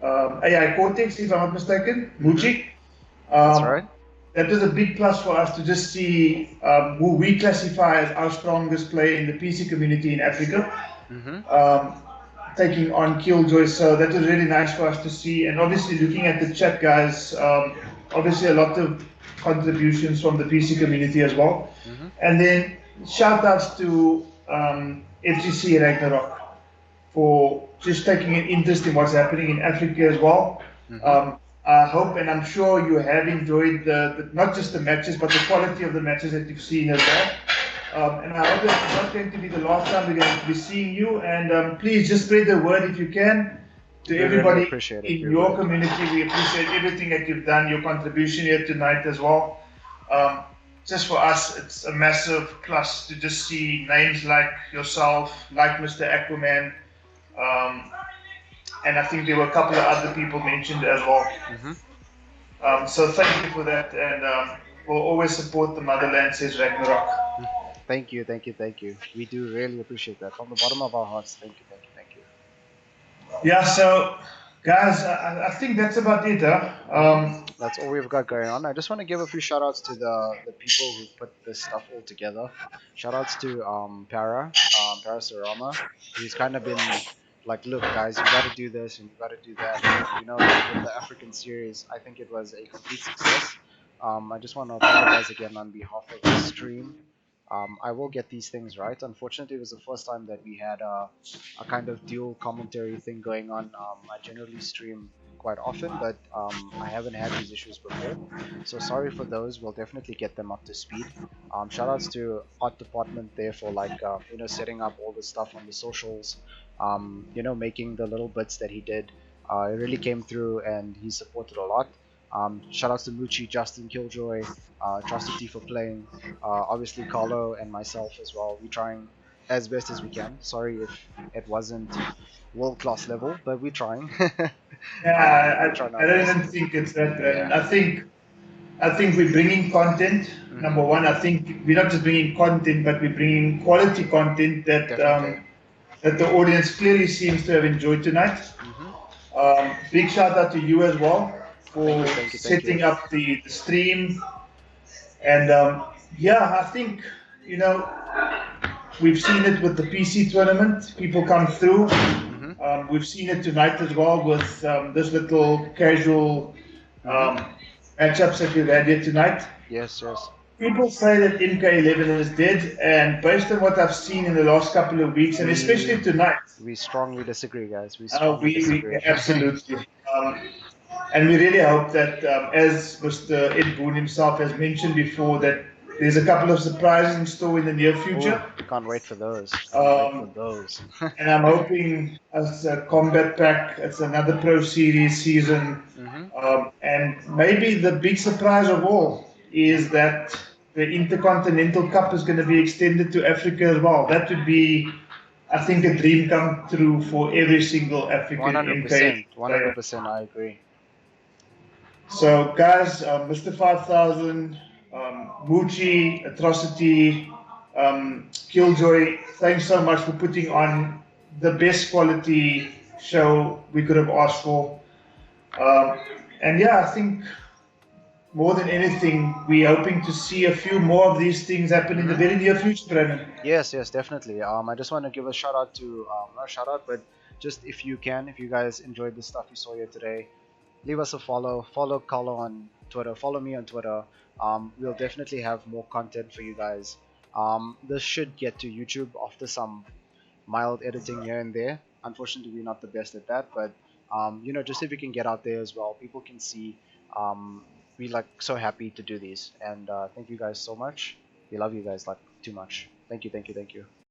AI Cortex, if I'm not mistaken, Moochi. That's right. That was a big plus for us to just see who we classify as our strongest player in the PC community in Africa, taking on Killjoy. So that was really nice for us to see. And obviously, looking at the chat, guys, obviously a lot of contributions from the PC community as well. And then shout outs to FGC Ragnarok for just taking an interest in what's happening in Africa as well. I hope and I'm sure you have enjoyed not just the matches, but the quality of the matches that you've seen as And I hope that it's not going to be the last time we're going to be seeing you. And please just spread the word if you can to We really everybody appreciate it. in We your would. community. We appreciate everything that you've done, your contribution here tonight as well. Just for us, it's a massive plus to just see names like yourself, like Mr. Aquaman, and I think there were a couple of other people mentioned as well. So thank you for that, and we'll always support the motherland, says Ragnarok. Thank you, thank you, thank you. We do really appreciate that from the bottom of our hearts. Thank you, thank you, thank you. Yeah, so guys, I think that's about it. That's all we've got going on. I just want to give a few shout outs to the people who put this stuff all together. Shout outs to Para Sarama. He's kind of been like, look guys, you got to do this and you got to do that. And, you know, like with the African series, I think it was a complete success. I just want to apologize again on behalf of the stream. I will get these things right. Unfortunately, it was the first time that we had a kind of dual commentary thing going on. I generally stream quite often, but I haven't had these issues before. So sorry for those. We'll definitely get them up to speed. Shout outs to art department there for like you know, setting up all the stuff on the socials. You know, making the little bits that he did. It really came through, and he supported a lot. Shout outs to Moochi, Justin, Killjoy, Atrocity for playing. Obviously Carlo and myself as well. We're trying as best as we can. Sorry if it wasn't world class level, but we're trying. We're Yeah, trying I our don't best. even think it's that bad. And Yeah. I think we're bringing content. Number one, I think we're not just bringing content, but we're bringing quality content that Definitely. that the audience clearly seems to have enjoyed tonight. Big shout out to you as well Thank for you, thank you, thank you. setting up the stream. And yeah, I think, you know, we've seen it with the PC tournament. People come through. We've seen it tonight as well with this little casual matchups that we've had here tonight. Yes, yes. People say that MK11 is dead, and based on what I've seen in the last couple of weeks, and especially tonight, We strongly disagree, guys. We strongly we disagree. absolutely. And we really hope that, as Mr. Ed Boon himself has mentioned before, that there's a couple of surprises in store in the near future. Ooh, can't wait for those. Can't wait for those. And I'm hoping as a combat pack, it's another Pro Series season. And maybe the big surprise of all is that the Intercontinental Cup is going to be extended to Africa as well. That would be, I think, a dream come true for every single African MK 100%. 100%. I agree. So, guys, Mr. 5000, Moochi, Atrocity, Killjoy, thanks so much for putting on the best quality show we could have asked for. And yeah, I think more than anything, we're hoping to see a few more of these things happen in the very near future, Brandon. Yes, yes, definitely. I just want to give a shout out to, not a shout out, but just if you can, if you guys enjoyed the stuff you saw here today, leave us a follow. Follow Carlo on Twitter. Follow me on Twitter. We'll definitely have more content for you guys. This should get to YouTube after some mild editing here and there. Unfortunately, we're not the best at that, but you know, just if we can get out there as well, people can see. We like so happy to do these, and thank you guys so much. We love you guys like too much. Thank you, thank you, thank you.